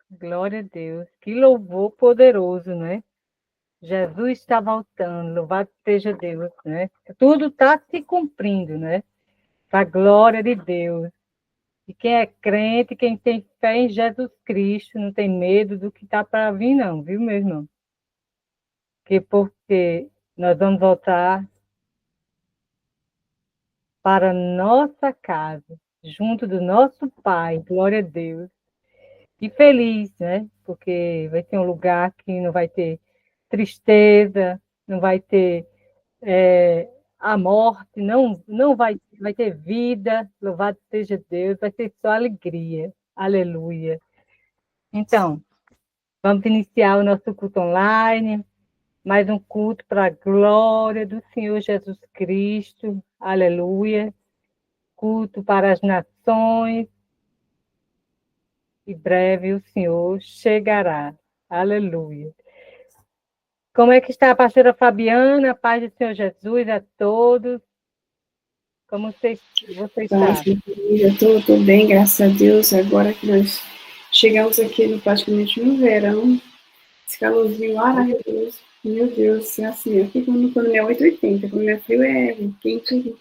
Glória a Deus. Que louvor poderoso, né? Jesus está voltando, louvado seja Deus, né? Tudo está se cumprindo, né? Para a glória de Deus. E quem é crente, quem tem fé em Jesus Cristo, não tem medo do que está para vir, não, viu, meu irmão? Porque nós vamos voltar para nossa casa, junto do nosso Pai, glória a Deus. E feliz, né? Porque vai ter um lugar que não vai ter tristeza, não vai ter a morte, não vai ter vida, louvado seja Deus, vai ter só alegria. Aleluia. Então, vamos iniciar o nosso culto online, mais um culto para a glória do Senhor Jesus Cristo. Aleluia. Culto para as nações. E breve o Senhor chegará. Aleluia. Como é que está a pastora Fabiana? A paz do Senhor Jesus a todos. Como você Paz, está? minha família, estou bem, graças a Deus. Agora que nós chegamos aqui praticamente no verão, esse calorzinho maravilhoso. Meu Deus, é assim, aqui quando é 8,80, quando é frio é quente.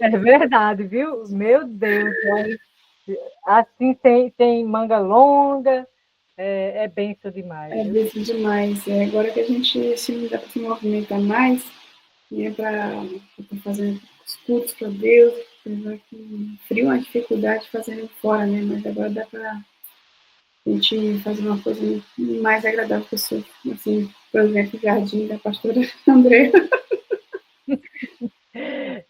É verdade, viu? Meu Deus, assim tem manga longa, é bênção demais, É viu? bênção demais. É agora que a gente se dá para se movimentar mais, né, para fazer os cultos para Deus, apesar que frio é uma dificuldade fazendo fora, né? Mas agora dá para a gente fazer uma coisa mais agradável para pessoa. Assim, por exemplo, o jardim da pastora André.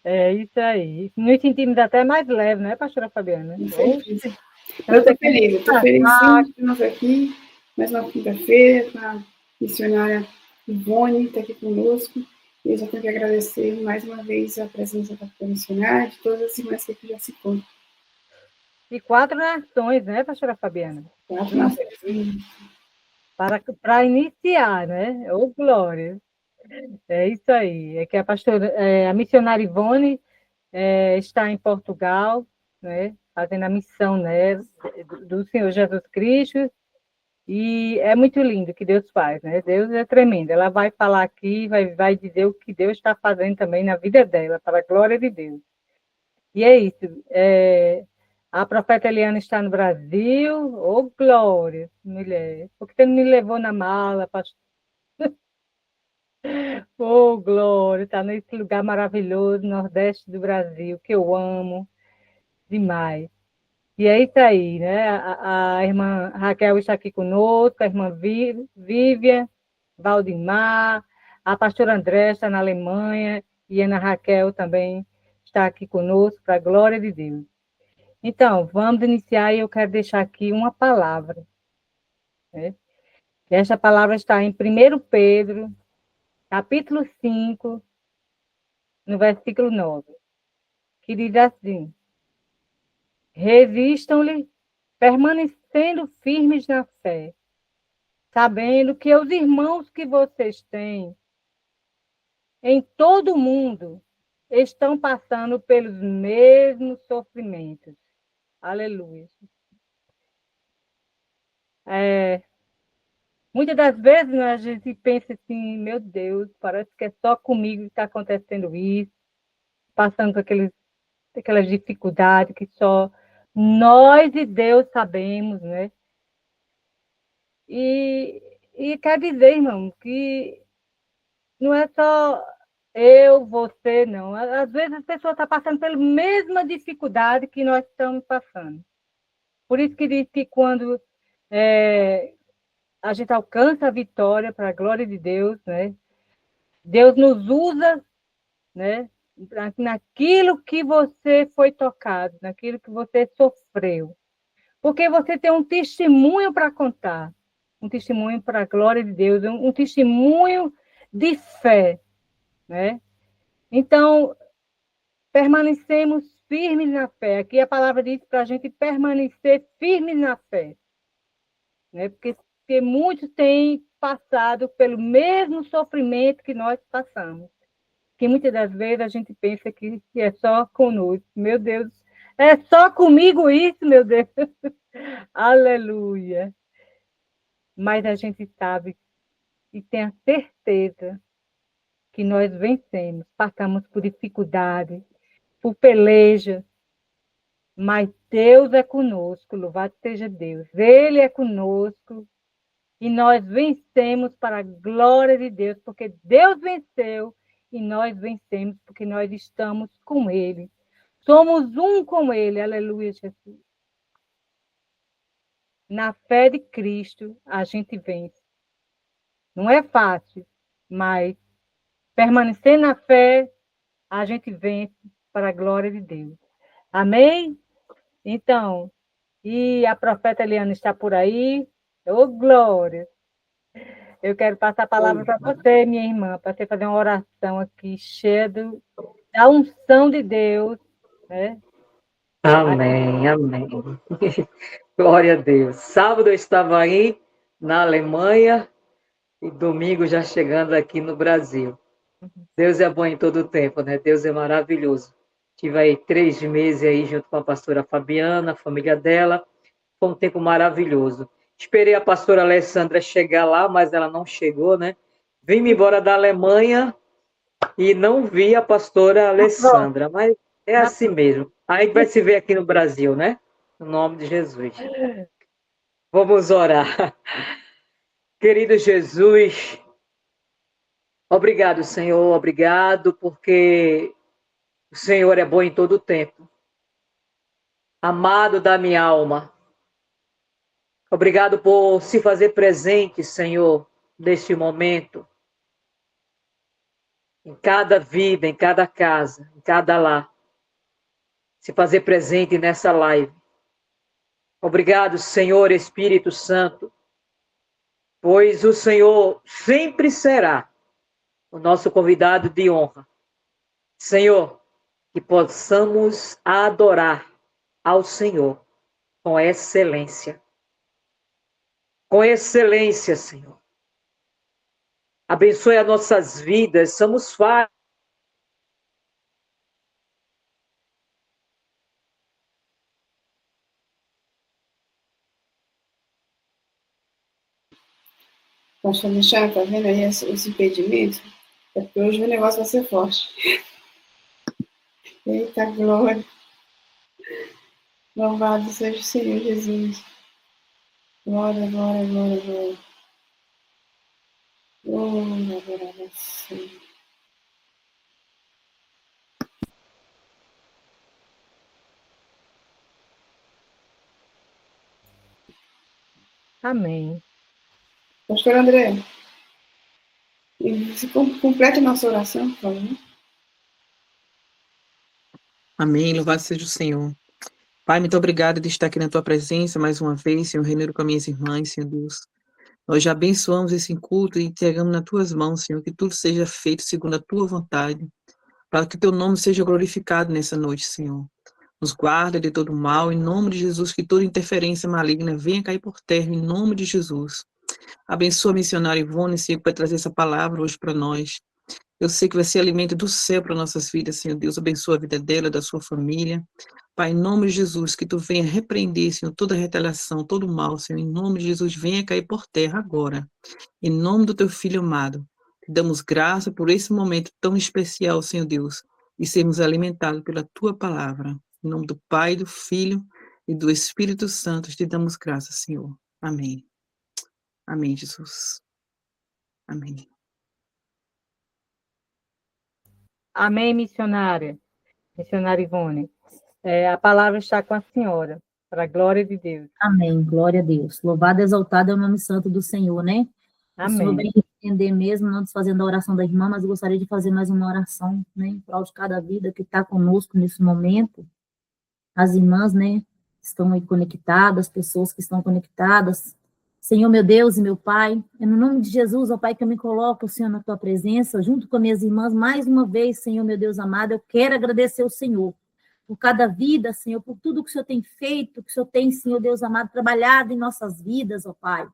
É isso aí. Nos sentimos até mais leve, né, pastora Fabiana? Com certeza. Oxe, Eu tanta estou feliz sim de nós aqui, mais uma quinta-feira, com a missionária Ivone está aqui conosco. E eu já tenho que agradecer mais uma vez a presença da missionária, de todas as irmãs que já se encontram. e 4 nações, né, pastora Fabiana? Quatro nações. Para iniciar, né? Ô, glória! É isso aí. É que a missionária Ivone está em Portugal, né? Fazendo a missão, né? Do Senhor Jesus Cristo. E é muito lindo o que Deus faz, né? Deus é tremendo. Ela vai falar aqui, vai dizer o que Deus está fazendo também na vida dela, para a glória de Deus. E é isso. A profeta Eliana está no Brasil. Ô, glória, mulher. Por que você não me levou na mala, pastor? Ô, glória, está nesse lugar maravilhoso, Nordeste do Brasil, que eu amo demais. E é isso aí, né? A irmã Raquel está aqui conosco, a irmã Vívia, Valdemar, a pastora André está na Alemanha, e a Ana Raquel também está aqui conosco, para a glória de Deus. Então, vamos iniciar e eu quero deixar aqui uma palavra, né? Esta palavra está em 1 Pedro, capítulo 5, no versículo 9, que diz assim: resistam-lhe, permanecendo firmes na fé, sabendo que os irmãos que vocês têm em todo o mundo estão passando pelos mesmos sofrimentos. Aleluia. Muitas das vezes, né, a gente pensa assim, meu Deus, parece que é só comigo que está acontecendo isso, passando por aquelas dificuldades que só nós e Deus sabemos, né? E quer dizer, irmão, que não é só eu, você, não. Às vezes a pessoa está passando pela mesma dificuldade que nós estamos passando. Por isso que diz que quando a gente alcança a vitória para a glória de Deus, né? Deus nos usa, né? Naquilo que você foi tocado, naquilo que você sofreu. Porque você tem um testemunho para contar, um testemunho para a glória de Deus, um testemunho de fé, né? Então, permanecemos firmes na fé. Aqui a palavra diz para a gente permanecer firmes na fé, né? Porque muitos têm passado pelo mesmo sofrimento que nós passamos. Que muitas das vezes a gente pensa que é só conosco. Meu Deus, É só comigo isso, meu Deus. Aleluia. Mas a gente sabe e tem a certeza que nós vencemos, passamos por dificuldades, por pelejas, mas Deus é conosco, louvado seja Deus. Ele é conosco e nós vencemos para a glória de Deus, porque Deus venceu e nós vencemos porque nós estamos com Ele. Somos um com Ele, aleluia, Jesus. Na fé de Cristo, a gente vence. Não é fácil, mas permanecer na fé, a gente vence para a glória de Deus. Amém? Então, e a profeta Eliana está por aí? Ô, glória! Eu quero passar a palavra para você, minha irmã, para você fazer uma oração aqui cheia da unção de Deus, né? Amém, amém. Glória a Deus. Sábado eu estava aí na Alemanha e domingo já chegando aqui no Brasil. Deus é bom em todo o tempo, né? Deus é maravilhoso. Tive aí 3 meses aí junto com a pastora Fabiana, a família dela. Foi um tempo maravilhoso. Esperei a pastora Alessandra chegar lá, mas ela não chegou, né? Vim embora da Alemanha e não vi a pastora Alessandra, mas é assim mesmo. A gente vai se ver aqui no Brasil, né? No nome de Jesus. Vamos orar. Querido Jesus, obrigado, Senhor, obrigado, porque o Senhor é bom em todo o tempo. Amado da minha alma, obrigado por se fazer presente, Senhor, neste momento, em cada vida, em cada casa, em cada lar. Se fazer presente nessa live. Obrigado, Senhor Espírito Santo, pois o Senhor sempre será o nosso convidado de honra. Senhor, que possamos adorar ao Senhor com excelência. Com excelência, Senhor. Abençoe as nossas vidas, somos falhos. Pastor Michel, tá vendo aí esse impedimento? É porque hoje o negócio vai ser forte. Eita glória. Louvado seja o Senhor Jesus. Glória, glória, glória, glória. Glória, glória, Senhor. Amém. Pastor André, se complete a nossa oração, por favor. Amém, louvado seja o Senhor. Pai, muito obrigado de estar aqui na tua presença mais uma vez, Senhor, reunido com as minhas irmãs, Senhor Deus. Nós já abençoamos esse culto e entregamos nas tuas mãos, Senhor, que tudo seja feito segundo a tua vontade, para que teu nome seja glorificado nessa noite, Senhor. Nos guarda de todo mal, em nome de Jesus, que toda interferência maligna venha cair por terra, em nome de Jesus. Abençoa a missionária Ivone, Senhor, que vai trazer essa palavra hoje para nós. Eu sei que vai ser alimento do céu para nossas vidas, Senhor Deus. Abençoa a vida dela, da sua família. Pai, em nome de Jesus, que tu venha repreender, Senhor, toda retaliação, todo mal, Senhor. Em nome de Jesus, venha cair por terra agora. Em nome do teu Filho amado. Te damos graça por esse momento tão especial, Senhor Deus, e sermos alimentados pela tua palavra. Em nome do Pai, do Filho e do Espírito Santo, te damos graça, Senhor. Amém. Amém, Jesus. Amém. Amém, missionária. Missionária Ivone. A palavra está com a senhora, para a glória de Deus. Amém, glória a Deus. Louvado e exaltado é o nome santo do Senhor, né? Amém. O Senhor vem entender mesmo, não desfazendo a oração da irmã, mas eu gostaria de fazer mais uma oração, né, em prol de cada vida que está conosco nesse momento. As irmãs, né, estão aí conectadas, pessoas que estão conectadas. Senhor, meu Deus e meu Pai, é no nome de Jesus, ó Pai, que eu me coloco, Senhor, na Tua presença, junto com minhas irmãs, mais uma vez, Senhor, meu Deus amado, eu quero agradecer ao Senhor por cada vida, Senhor, por tudo que o Senhor tem feito, que o Senhor tem, Senhor Deus amado, trabalhado em nossas vidas, ó Pai.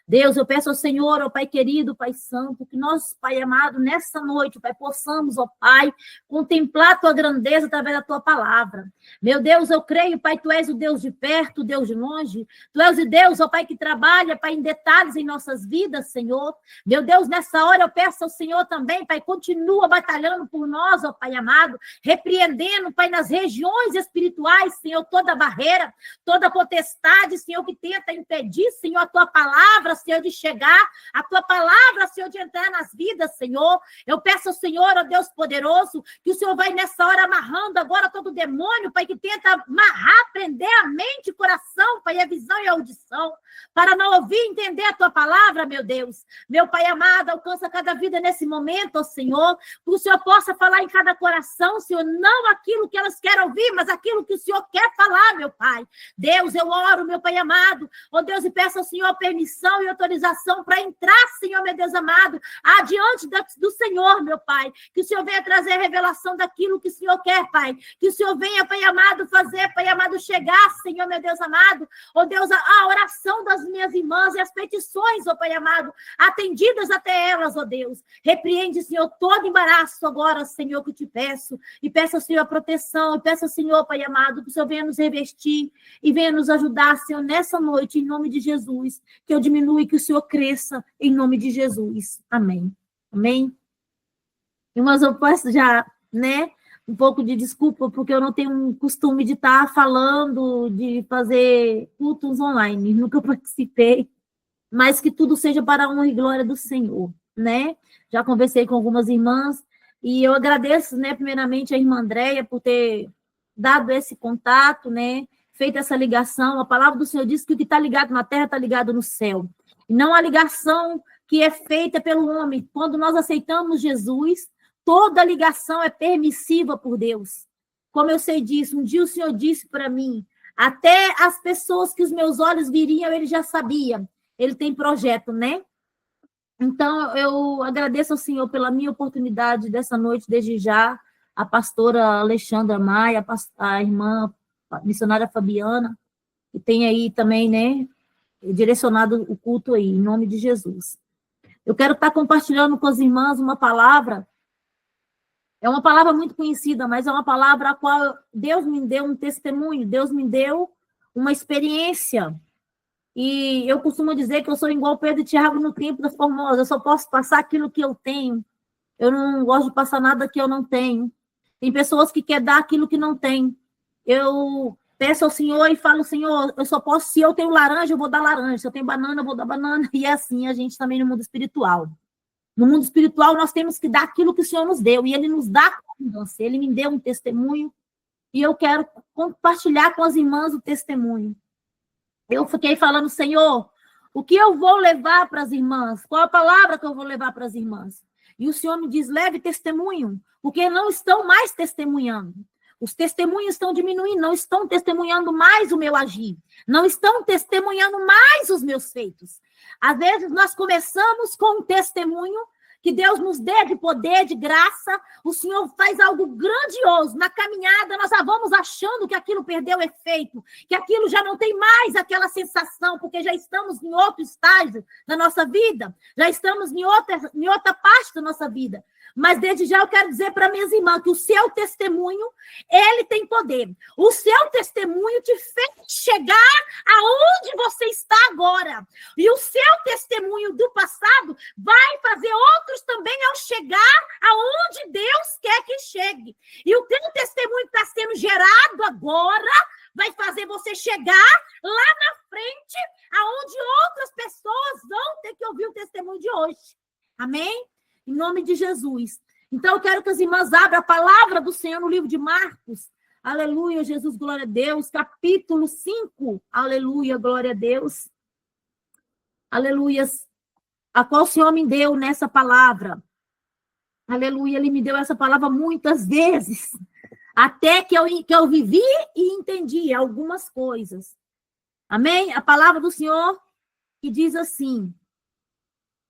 Deus, eu peço ao Senhor, ó Pai querido, Pai santo, que nós, Pai amado, nessa noite, Pai, possamos, ó Pai, contemplar a tua grandeza através da tua palavra. Meu Deus, eu creio, Pai, tu és o Deus de perto, o Deus de longe. Tu és o Deus, ó Pai, que trabalha, Pai, em detalhes em nossas vidas, Senhor. Meu Deus, nessa hora eu peço ao Senhor também, Pai, continua batalhando por nós, ó Pai amado, repreendendo, Pai, nas regiões espirituais, Senhor, toda barreira, toda potestade, Senhor, que tenta impedir, Senhor, a tua palavra, Senhor, de chegar, a tua palavra, Senhor, de entrar nas vidas, Senhor. Eu peço ao Senhor, ó Deus poderoso, que o Senhor vai nessa hora amarrando agora todo demônio, Pai, que tenta amarrar, prender a mente, o coração, Pai, a visão e a audição, para não ouvir e entender a tua palavra, meu Deus. Meu Pai amado, alcança cada vida nesse momento, ó Senhor, que o Senhor possa falar em cada coração, Senhor, não aquilo que elas querem ouvir, mas aquilo que o Senhor quer falar, meu Pai. Deus, eu oro, meu Pai amado, ó Deus, e peço ao Senhor permissão e autorização para entrar, Senhor, meu Deus amado, adiante do Senhor, meu Pai, que o Senhor venha trazer a revelação daquilo que o Senhor quer, Pai, que o Senhor venha, Pai amado, fazer, Pai amado, chegar, Senhor, meu Deus amado, ó Deus, a oração das minhas irmãs e as petições, ó Pai amado, atendidas até elas, ó Deus. Repreende, Senhor, todo embaraço agora, Senhor, que eu te peço, e peço ao Senhor a proteção, e peço ao Senhor, Pai amado, que o Senhor venha nos revestir e venha nos ajudar, Senhor, nessa noite, em nome de Jesus, que eu diminua e que o Senhor cresça, em nome de Jesus. Amém. Amém? Irmãs, eu posso já, né, um pouco de desculpa, porque eu não tenho um costume de estar falando, de fazer cultos online, nunca participei, mas que tudo seja para a honra e glória do Senhor, né? Já conversei com algumas irmãs, e eu agradeço, né, primeiramente a irmã Andréia por ter dado esse contato, né, feito essa ligação. A palavra do Senhor diz que o que está ligado na terra está ligado no céu. E não a ligação que é feita pelo homem. Quando nós aceitamos Jesus, toda ligação é permissiva por Deus. Como eu sei disso, um dia o Senhor disse para mim, até as pessoas que os meus olhos viriam, ele já sabia. Ele tem projeto, né? Então, eu agradeço ao Senhor pela minha oportunidade dessa noite, desde já, a pastora Alexandra Maia, a irmã a missionária Fabiana, que tem aí também, né, direcionado o culto aí, em nome de Jesus. Eu quero estar compartilhando com as irmãs uma palavra, é uma palavra muito conhecida, mas é uma palavra a qual Deus me deu um testemunho, Deus me deu uma experiência. E eu costumo dizer que eu sou igual Pedro e Tiago no tempo da Formosa, eu só posso passar aquilo que eu tenho, eu não gosto de passar nada que eu não tenho. Tem pessoas que querem dar aquilo que não tem. Eu peço ao Senhor e falo, Senhor, eu só posso, se eu tenho laranja, eu vou dar laranja, se eu tenho banana, eu vou dar banana, e é assim a gente também no mundo espiritual. No mundo espiritual, nós temos que dar aquilo que o Senhor nos deu, e Ele nos dá com abundância. Ele me deu um testemunho, e eu quero compartilhar com as irmãs o testemunho. Eu fiquei falando, Senhor, o que eu vou levar para as irmãs? Qual a palavra que eu vou levar para as irmãs? E o Senhor me diz, leve testemunho, porque não estão mais testemunhando. Os testemunhos estão diminuindo, não estão testemunhando mais o meu agir, não estão testemunhando mais os meus feitos. Às vezes nós começamos com um testemunho que Deus nos dê de poder, de graça, o Senhor faz algo grandioso. Na caminhada, nós já vamos achando que aquilo perdeu efeito, que aquilo já não tem mais aquela sensação, porque já estamos em outro estágio da nossa vida, já estamos em outra parte da nossa vida. Mas desde já eu quero dizer para minhas irmãs que o seu testemunho, ele tem poder. O seu testemunho te fez chegar aonde você está agora. E o seu testemunho do passado vai fazer outros também ao chegar aonde Deus quer que chegue. E o teu testemunho que está sendo gerado agora vai fazer você chegar lá na frente, aonde outras pessoas vão ter que ouvir o testemunho de hoje. Amém? Em nome de Jesus. Então, eu quero que as irmãs abram a palavra do Senhor no livro de Marcos. Aleluia, Jesus, glória a Deus. Capítulo 5. Aleluia, glória a Deus. Aleluia. A qual o Senhor me deu nessa palavra. Aleluia, Ele me deu essa palavra muitas vezes. Até que eu vivi e entendi algumas coisas. Amém? A palavra do Senhor que diz assim.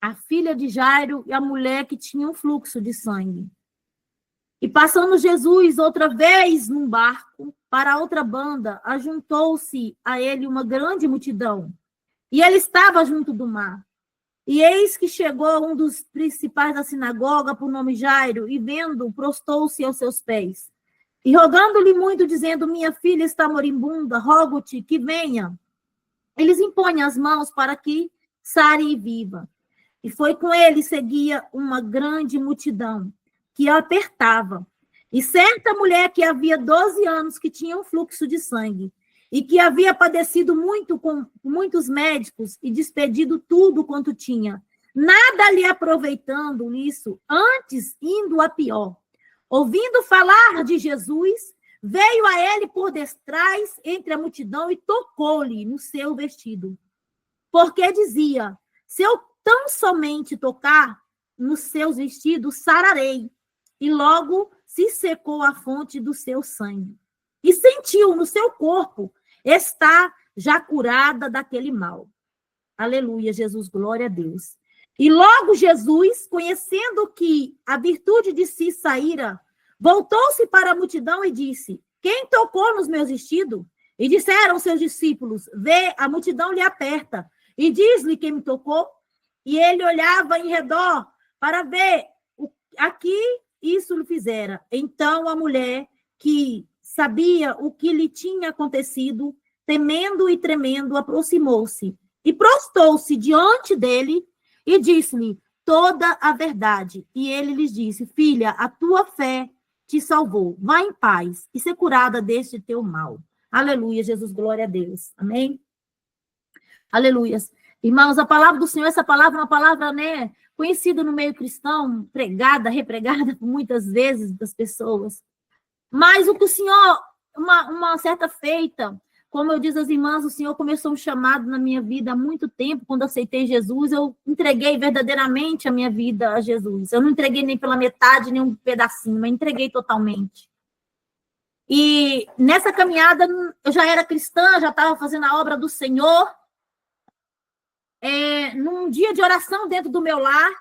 A filha de Jairo e a mulher que tinha um fluxo de sangue. E passando Jesus outra vez num barco para outra banda, ajuntou-se a ele uma grande multidão, E ele estava junto do mar. E eis que chegou um dos principais da sinagoga, por nome Jairo, e vendo, prostou-se aos seus pés. E rogando-lhe muito, dizendo, minha filha está moribunda, rogo-te que venha. Eles impõem as mãos para que sare e viva. E foi com ele, seguia uma grande multidão, que a apertava. E certa mulher que havia 12 anos, que tinha um fluxo de sangue, e que havia padecido muito com muitos médicos e despedido tudo quanto tinha, nada lhe aproveitando isso, antes indo a pior. Ouvindo falar de Jesus, veio a ele por detrás entre a multidão e tocou-lhe no seu vestido. Porque dizia, se eu tão somente tocar nos seus vestidos, sararei. E logo se secou a fonte do seu sangue. E sentiu no seu corpo estar já curada daquele mal. Aleluia, Jesus, glória a Deus. E logo Jesus, conhecendo que a virtude de si saíra, voltou-se para a multidão e disse, quem tocou nos meus vestidos? E disseram seus discípulos, vê, a multidão lhe aperta, e diz-lhe quem me tocou. E ele olhava em redor para ver a que isso lhe fizera. Então a mulher que sabia o que lhe tinha acontecido, temendo e tremendo, aproximou-se e prostou-se diante dele e disse-lhe toda a verdade. E ele lhes disse, filha, a tua fé te salvou. Vá em paz e ser curada deste teu mal. Aleluia, Jesus, glória a Deus. Amém? Aleluia. Irmãos, a palavra do Senhor, essa palavra é uma palavra, né, conhecida no meio cristão, pregada, repregada por muitas vezes das pessoas. Mas o que o Senhor, uma certa feita, como eu disse às irmãs, o Senhor começou um chamado na minha vida há muito tempo, quando eu aceitei Jesus, eu entreguei verdadeiramente a minha vida a Jesus. Eu não entreguei nem pela metade, nem um pedacinho, mas entreguei totalmente. E nessa caminhada, eu já era cristã, já estava fazendo a obra do Senhor. Num dia de oração dentro do meu lar,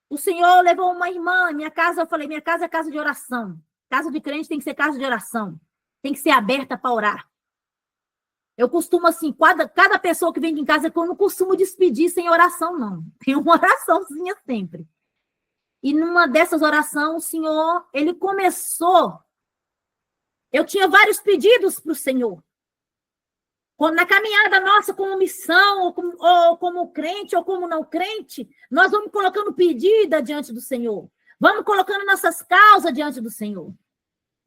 o Senhor levou uma irmã, minha casa, eu falei, minha casa é casa de oração. Casa de crente tem que ser casa de oração. Tem que ser aberta para orar. Eu costumo, assim, cada pessoa que vem aqui em casa, eu não costumo despedir sem oração, não. Tem uma oraçãozinha sempre. E numa dessas orações, o Senhor, ele começou. Eu tinha vários pedidos para o Senhor. Na caminhada nossa como missão, ou como crente, ou como não crente, nós vamos colocando pedida diante do Senhor. Vamos colocando nossas causas diante do Senhor.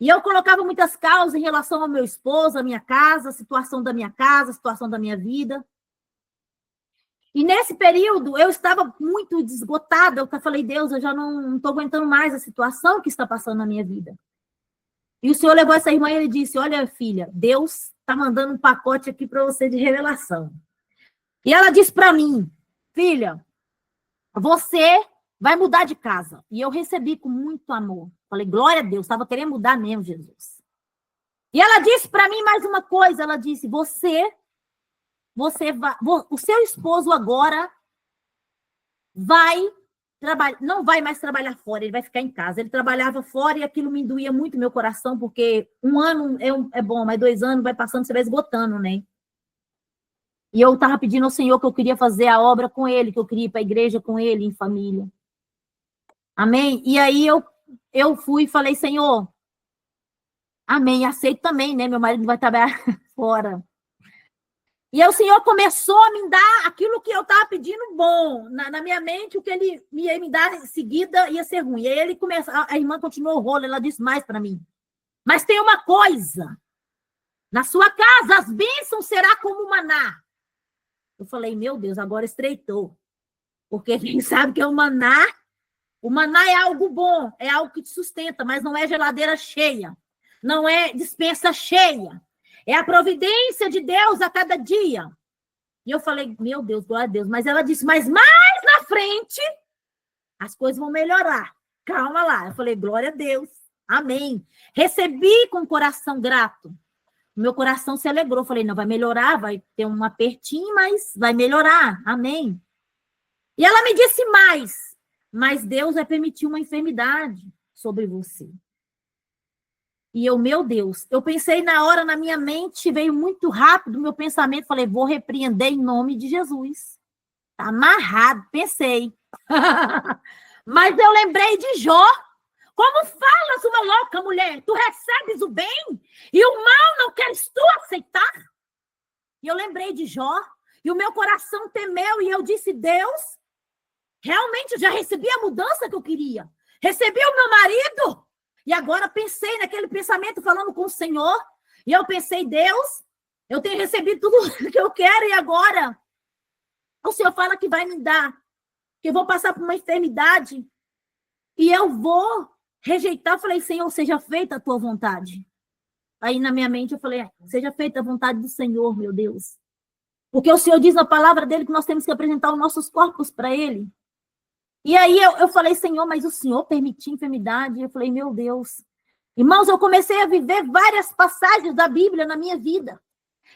E eu colocava muitas causas em relação ao meu esposo, à minha casa, a situação da minha casa, a situação da minha vida. E nesse período, eu estava muito esgotada. Eu falei, Deus, eu já não estou aguentando mais a situação que está passando na minha vida. E o Senhor levou essa irmã e ele disse, olha, filha, Deus está mandando um pacote aqui para você de revelação. E ela disse para mim, filha, você vai mudar de casa. E eu recebi com muito amor. Falei, glória a Deus, estava querendo mudar mesmo, Jesus. E ela disse para mim mais uma coisa, ela disse, você vai, o seu esposo agora não vai mais trabalhar fora, ele vai ficar em casa. Ele trabalhava fora e aquilo me doía muito meu coração, porque um ano é bom, mas 2 anos vai passando, você vai esgotando, né? E eu estava pedindo ao Senhor que eu queria fazer a obra com ele, que eu queria ir para a igreja com ele, em família. Amém? E aí eu fui e falei, Senhor, amém, aceito também, né? Meu marido vai trabalhar fora. E aí o Senhor começou a me dar aquilo que eu estava pedindo bom. Na minha mente, o que ele ia me dar em seguida ia ser ruim. E aí ele começou, a irmã continuou o rolo, ela disse mais para mim. Mas tem uma coisa, na sua casa as bênçãos será como maná. Eu falei, meu Deus, agora estreitou. Porque quem sabe que é o maná é algo bom, é algo que te sustenta, mas não é geladeira cheia, não é despensa cheia. É a providência de Deus a cada dia. E eu falei, meu Deus, glória a Deus. Mas ela disse, mas mais na frente, as coisas vão melhorar. Calma lá. Eu falei, glória a Deus. Amém. Recebi com o coração grato. Meu coração se alegrou. Falei, não, vai melhorar, vai ter um apertinho, mas vai melhorar. Amém. E ela me disse mas Deus vai permitir uma enfermidade sobre você. E eu, meu Deus, eu pensei na hora, na minha mente, veio muito rápido meu pensamento, falei, vou repreender em nome de Jesus. Tá amarrado, pensei. Mas eu lembrei de Jó. Como falas, uma louca mulher? Tu recebes o bem e o mal não queres tu aceitar? E eu lembrei de Jó, e o meu coração temeu, e eu disse, Deus, realmente eu já recebi a mudança que eu queria. Recebi o meu marido. E agora pensei naquele pensamento, falando com o Senhor, e eu pensei, Deus, eu tenho recebido tudo o que eu quero, e agora o Senhor fala que vai me dar, que eu vou passar por uma enfermidade, e eu vou rejeitar. Eu falei, Senhor, seja feita a tua vontade. Aí na minha mente eu falei, seja feita a vontade do Senhor, meu Deus. Porque o Senhor diz na palavra dele que nós temos que apresentar os nossos corpos para ele. E aí eu falei, Senhor, mas o Senhor permitiu enfermidade? Eu falei, meu Deus. Irmãos, eu comecei a viver várias passagens da Bíblia na minha vida.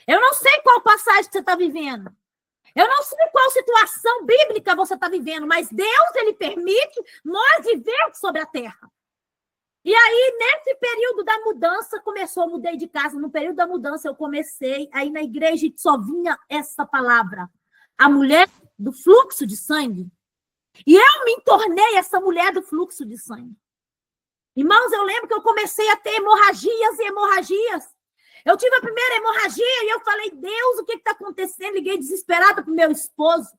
Eu não sei qual passagem que você está vivendo. Eu não sei qual situação bíblica você está vivendo, mas Deus, ele permite nós vivermos sobre a terra. E aí, nesse período da mudança, eu mudei de casa. No período da mudança, eu comecei, aí na igreja só vinha essa palavra, a mulher do fluxo de sangue. E eu me tornei essa mulher do fluxo de sangue. Irmãos, eu lembro que eu comecei a ter hemorragias e hemorragias. Eu tive a primeira hemorragia e eu falei, Deus, o que está acontecendo? Liguei desesperada para o meu esposo.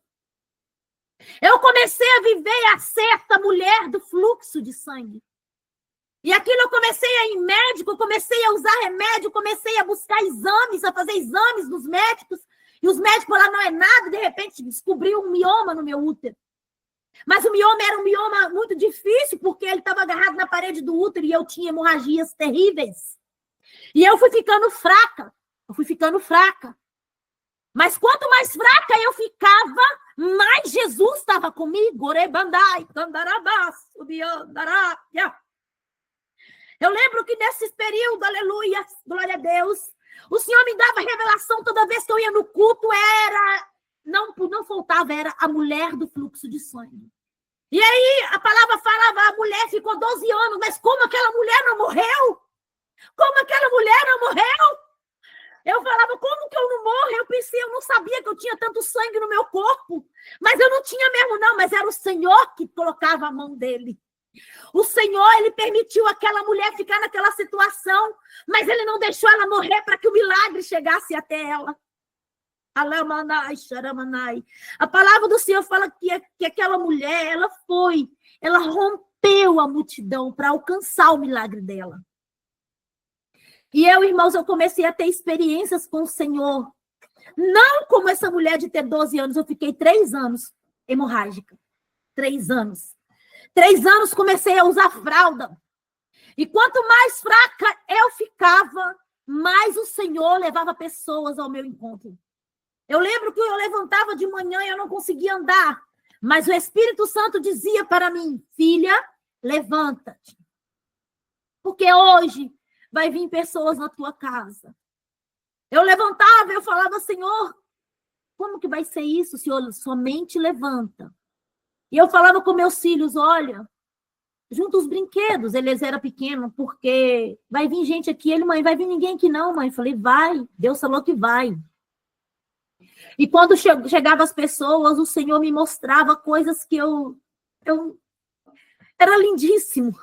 Eu comecei a viver a ser essa mulher do fluxo de sangue. E aquilo eu comecei a ir em médico, eu comecei a usar remédio, comecei a buscar exames, a fazer exames nos médicos. E os médicos falaram, não é nada, de repente descobriu um mioma no meu útero. Mas o mioma era um mioma muito difícil, porque ele estava agarrado na parede do útero e eu tinha hemorragias terríveis. E eu fui ficando fraca. Mas quanto mais fraca eu ficava, mais Jesus estava comigo. Eu lembro que nesse período, aleluia, glória a Deus, o Senhor me dava revelação toda vez que eu ia no culto, não faltava, era a mulher do fluxo de sangue. E aí a palavra falava, a mulher ficou 12 anos, mas como aquela mulher não morreu? Como aquela mulher não morreu? Eu falava, como que eu não morro? Eu pensei, eu não sabia que eu tinha tanto sangue no meu corpo. Mas eu não tinha mesmo, não. Mas era o Senhor que colocava a mão dele. O Senhor, ele permitiu aquela mulher ficar naquela situação, mas ele não deixou ela morrer para que o milagre chegasse até ela. A palavra do Senhor fala que aquela mulher, ela rompeu a multidão para alcançar o milagre dela. E eu, irmãos, eu comecei a ter experiências com o Senhor. Não como essa mulher de ter 12 anos, eu fiquei 3 anos hemorrágica. 3 anos. 3 anos comecei a usar fralda. E quanto mais fraca eu ficava, mais o Senhor levava pessoas ao meu encontro. Eu lembro que eu levantava de manhã e eu não conseguia andar. Mas o Espírito Santo dizia para mim, filha, levanta-te. Porque hoje vai vir pessoas na tua casa. Eu levantava e eu falava, Senhor, como que vai ser isso, Senhor? Somente levanta. E eu falava com meus filhos, olha, junta os brinquedos. Eles eram pequenos, porque vai vir gente aqui. Ele, mãe, vai vir ninguém aqui não, mãe. Eu falei, vai. Deus falou que vai. E quando chegavam as pessoas, o Senhor me mostrava coisas que eu era lindíssimo.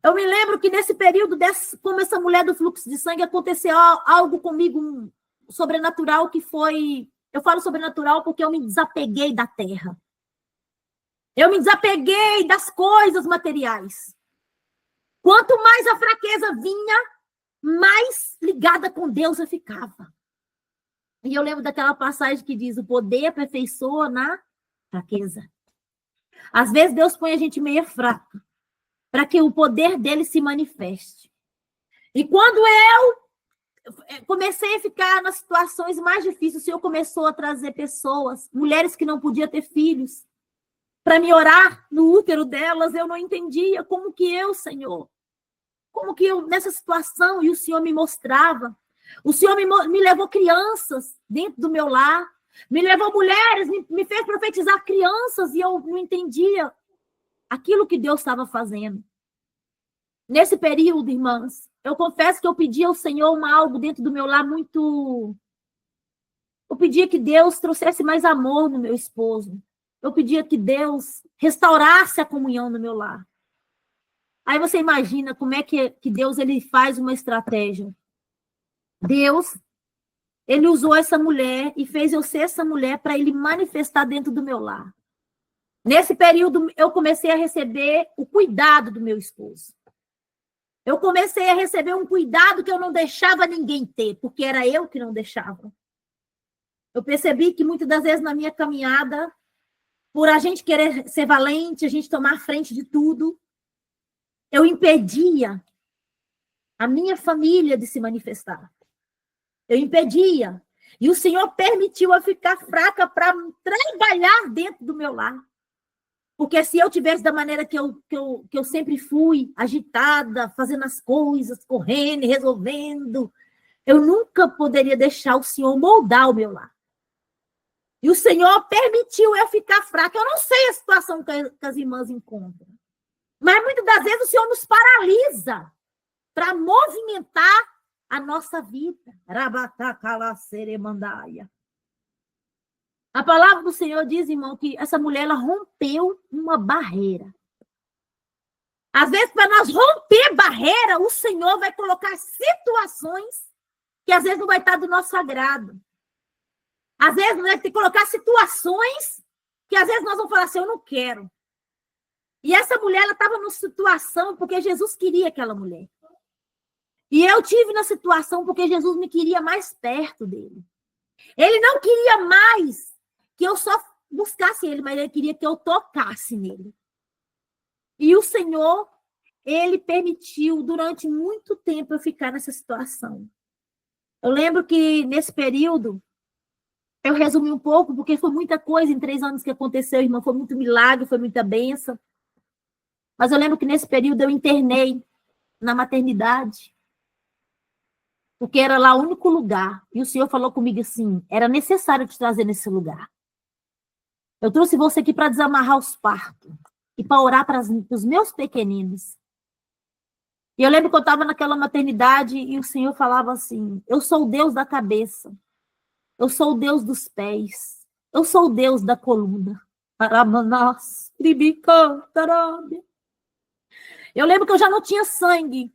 Eu me lembro que nesse período, como essa mulher do fluxo de sangue, aconteceu algo comigo sobrenatural que foi... Eu falo sobrenatural porque eu me desapeguei da terra. Eu me desapeguei das coisas materiais. Quanto mais a fraqueza vinha, mais ligada com Deus eu ficava. E eu lembro daquela passagem que diz, o poder aperfeiçoa na fraqueza. Às vezes Deus põe a gente meio fraca, para que o poder dele se manifeste. E quando eu comecei a ficar nas situações mais difíceis, o Senhor começou a trazer pessoas, mulheres que não podiam ter filhos, para me orar no útero delas. Eu não entendia como que eu, Senhor, como que eu nessa situação, e o Senhor me mostrava. O Senhor me levou crianças dentro do meu lar, me levou mulheres, me fez profetizar crianças, e eu não entendia aquilo que Deus estava fazendo. Nesse período, irmãs, eu confesso que eu pedi ao Senhor algo dentro do meu lar muito... Eu pedia que Deus trouxesse mais amor no meu esposo. Eu pedia que Deus restaurasse a comunhão no meu lar. Aí você imagina como é que Deus ele faz uma estratégia. Deus, ele usou essa mulher e fez eu ser essa mulher para ele manifestar dentro do meu lar. Nesse período, eu comecei a receber o cuidado do meu esposo. Eu comecei a receber um cuidado que eu não deixava ninguém ter, porque era eu que não deixava. Eu percebi que muitas das vezes na minha caminhada, por a gente querer ser valente, a gente tomar a frente de tudo, eu impedia a minha família de se manifestar. Eu impedia. E o Senhor permitiu eu ficar fraca para trabalhar dentro do meu lar. Porque se eu tivesse da maneira que eu sempre fui, agitada, fazendo as coisas, correndo, resolvendo, eu nunca poderia deixar o Senhor moldar o meu lar. E o Senhor permitiu eu ficar fraca. Eu não sei a situação que as irmãs encontram. Mas muitas das vezes o Senhor nos paralisa para movimentar a nossa vida. A palavra do Senhor diz, irmão, que essa mulher ela rompeu uma barreira. Às vezes, para nós romper barreira, o Senhor vai colocar situações que às vezes não vai estar do nosso agrado. Às vezes, nós temos que colocar situações que às vezes nós vamos falar assim, eu não quero. E essa mulher, ela estava numa situação porque Jesus queria aquela mulher. E eu tive na situação porque Jesus me queria mais perto dele. Ele não queria mais que eu só buscasse ele, mas ele queria que eu tocasse nele. E o Senhor, ele permitiu durante muito tempo eu ficar nessa situação. Eu lembro que nesse período, eu resumi um pouco, porque foi muita coisa em 3 anos que aconteceu, irmão, foi muito milagre, foi muita bênção. Mas eu lembro que nesse período eu internei na maternidade, porque era lá o único lugar. E o Senhor falou comigo assim, era necessário te trazer nesse lugar. Eu trouxe você aqui para desamarrar os partos e para orar para os meus pequeninos. E eu lembro que eu estava naquela maternidade e o Senhor falava assim, eu sou o Deus da cabeça, eu sou o Deus dos pés, eu sou o Deus da coluna. Eu lembro que eu já não tinha sangue.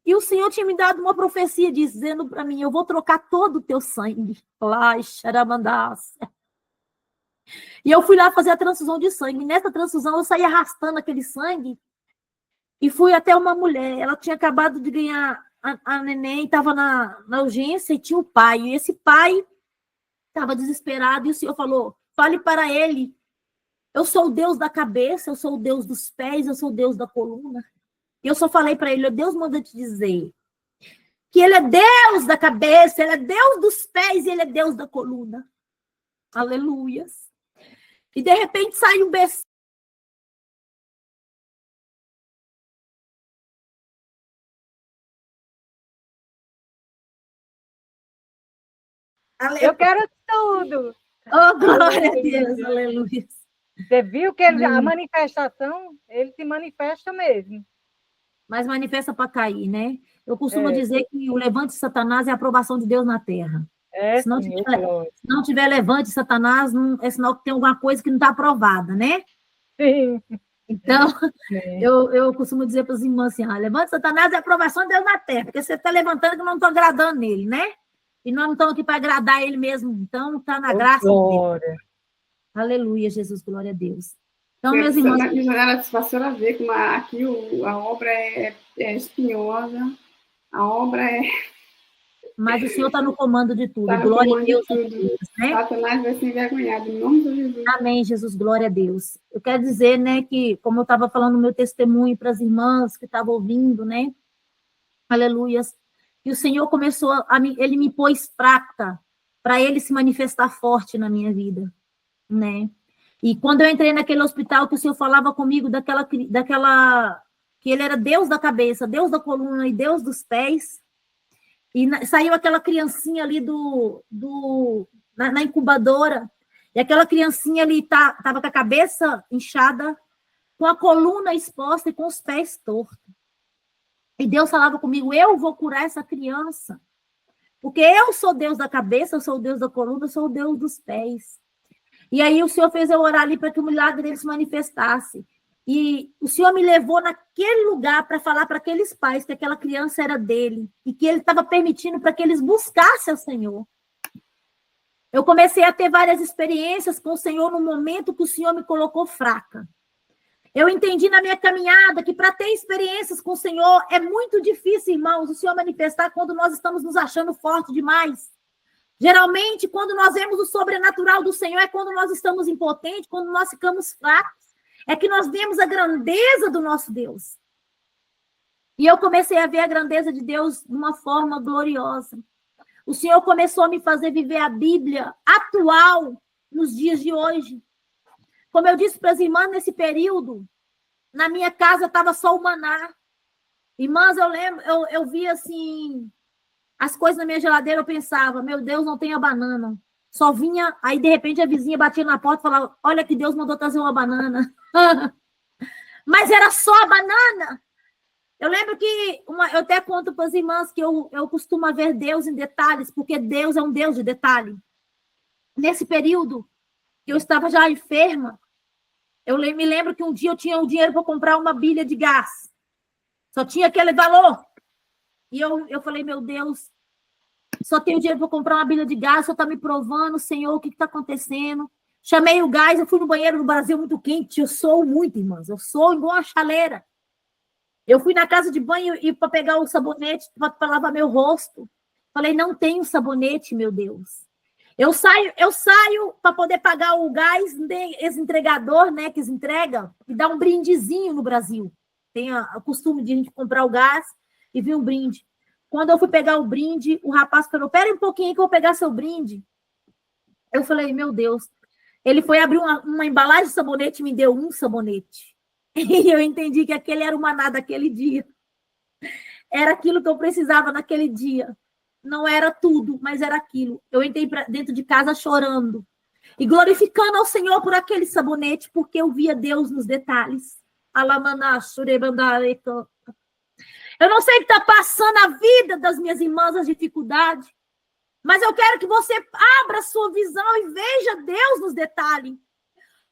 E o Senhor tinha me dado uma profecia dizendo para mim, eu vou trocar todo o teu sangue. E eu fui lá fazer a transfusão de sangue. E nessa transfusão eu saí arrastando aquele sangue e fui até uma mulher. Ela tinha acabado de ganhar a neném, estava na urgência e tinha o pai. E esse pai estava desesperado e o Senhor falou, fale para ele, eu sou o Deus da cabeça, eu sou o Deus dos pés, eu sou o Deus da coluna. E eu só falei para ele, Deus manda te dizer que ele é Deus da cabeça, ele é Deus dos pés e ele é Deus da coluna. Aleluias. E de repente sai um versículo. Eu quero tudo. Oh, glória a Deus, aleluia. Você viu que a manifestação, ele se manifesta mesmo. Mas manifesta para cair, né? Eu costumo dizer que o levante de Satanás é a aprovação de Deus na terra. Se não tiver levante de Satanás, é sinal que tem alguma coisa que não está aprovada, né? Sim. Então, eu costumo dizer para os irmãos assim, levante de Satanás é a aprovação de Deus na terra, porque você está levantando que eu não estou agradando nele, né? E nós não estamos aqui para agradar ele mesmo, então está na graça dele. Aleluia, Jesus, glória a Deus. Então, meus irmãos... Missionária, se a senhora ver como aqui a obra é espinhosa, a obra é... Mas o Senhor está no comando de tudo. Glória a Deus. Né? Satanás vai ser envergonhado, em nome de Jesus. Amém, Jesus, glória a Deus. Eu quero dizer, né, que, como eu estava falando no meu testemunho para as irmãs que estavam ouvindo, né, aleluias, e o Senhor começou, ele me pôs fraca para ele se manifestar forte na minha vida, né? E quando eu entrei naquele hospital que o Senhor falava comigo daquela que ele era Deus da cabeça, Deus da coluna e Deus dos pés, e saiu aquela criancinha ali na incubadora, e aquela criancinha ali estava com a cabeça inchada, com a coluna exposta e com os pés tortos. E Deus falava comigo, eu vou curar essa criança. Porque eu sou Deus da cabeça, eu sou o Deus da coluna, eu sou o Deus dos pés. E aí o Senhor fez eu orar ali para que o milagre dele se manifestasse. E o Senhor me levou naquele lugar para falar para aqueles pais que aquela criança era dele e que ele estava permitindo para que eles buscassem o Senhor. Eu comecei a ter várias experiências com o Senhor no momento que o Senhor me colocou fraca. Eu entendi na minha caminhada que para ter experiências com o Senhor é muito difícil, irmãos, o Senhor manifestar quando nós estamos nos achando fortes demais. Geralmente, quando nós vemos o sobrenatural do Senhor, é quando nós estamos impotentes, quando nós ficamos fracos. É que nós vemos a grandeza do nosso Deus. E eu comecei a ver a grandeza de Deus de uma forma gloriosa. O Senhor começou a me fazer viver a Bíblia atual nos dias de hoje. Como eu disse para as irmãs, nesse período, na minha casa estava só o maná. Irmãs, eu lembro, eu via assim, as coisas na minha geladeira, eu pensava, meu Deus, não tem a banana. Só vinha, aí de repente a vizinha batia na porta e falava, olha que Deus mandou trazer uma banana. Mas era só a banana. Eu lembro que, eu até conto para as irmãs que eu costumo ver Deus em detalhes, porque Deus é um Deus de detalhe. Nesse período, que eu estava já enferma, eu me lembro que um dia eu tinha o dinheiro para comprar uma bilha de gás. Só tinha aquele valor. E eu falei, meu Deus, só tenho dinheiro para comprar uma bilha de gás, só está me provando, Senhor, o que está acontecendo? Chamei o gás, eu fui no banheiro no Brasil muito quente, eu sou muito, irmãs, eu sou igual uma chaleira. Eu fui na casa de banho e para pegar o sabonete para lavar meu rosto. Falei, não tenho sabonete, meu Deus. Eu saio para poder pagar o gás, esse entregador, né, que entrega, e dá um brindezinho no Brasil. Tem o costume de a gente comprar o gás e vir um brinde. Quando eu fui pegar o brinde, o rapaz falou, pera um pouquinho que eu vou pegar seu brinde. Eu falei, meu Deus. Ele foi abrir uma embalagem de sabonete e me deu um sabonete. E eu entendi que aquele era o maná daquele dia. Era aquilo que eu precisava naquele dia. Não era tudo, mas era aquilo. Eu entrei dentro de casa chorando e glorificando ao Senhor por aquele sabonete, porque eu via Deus nos detalhes. Eu não sei o que está passando a vida das minhas irmãs, as dificuldades, mas eu quero que você abra a sua visão e veja Deus nos detalhes.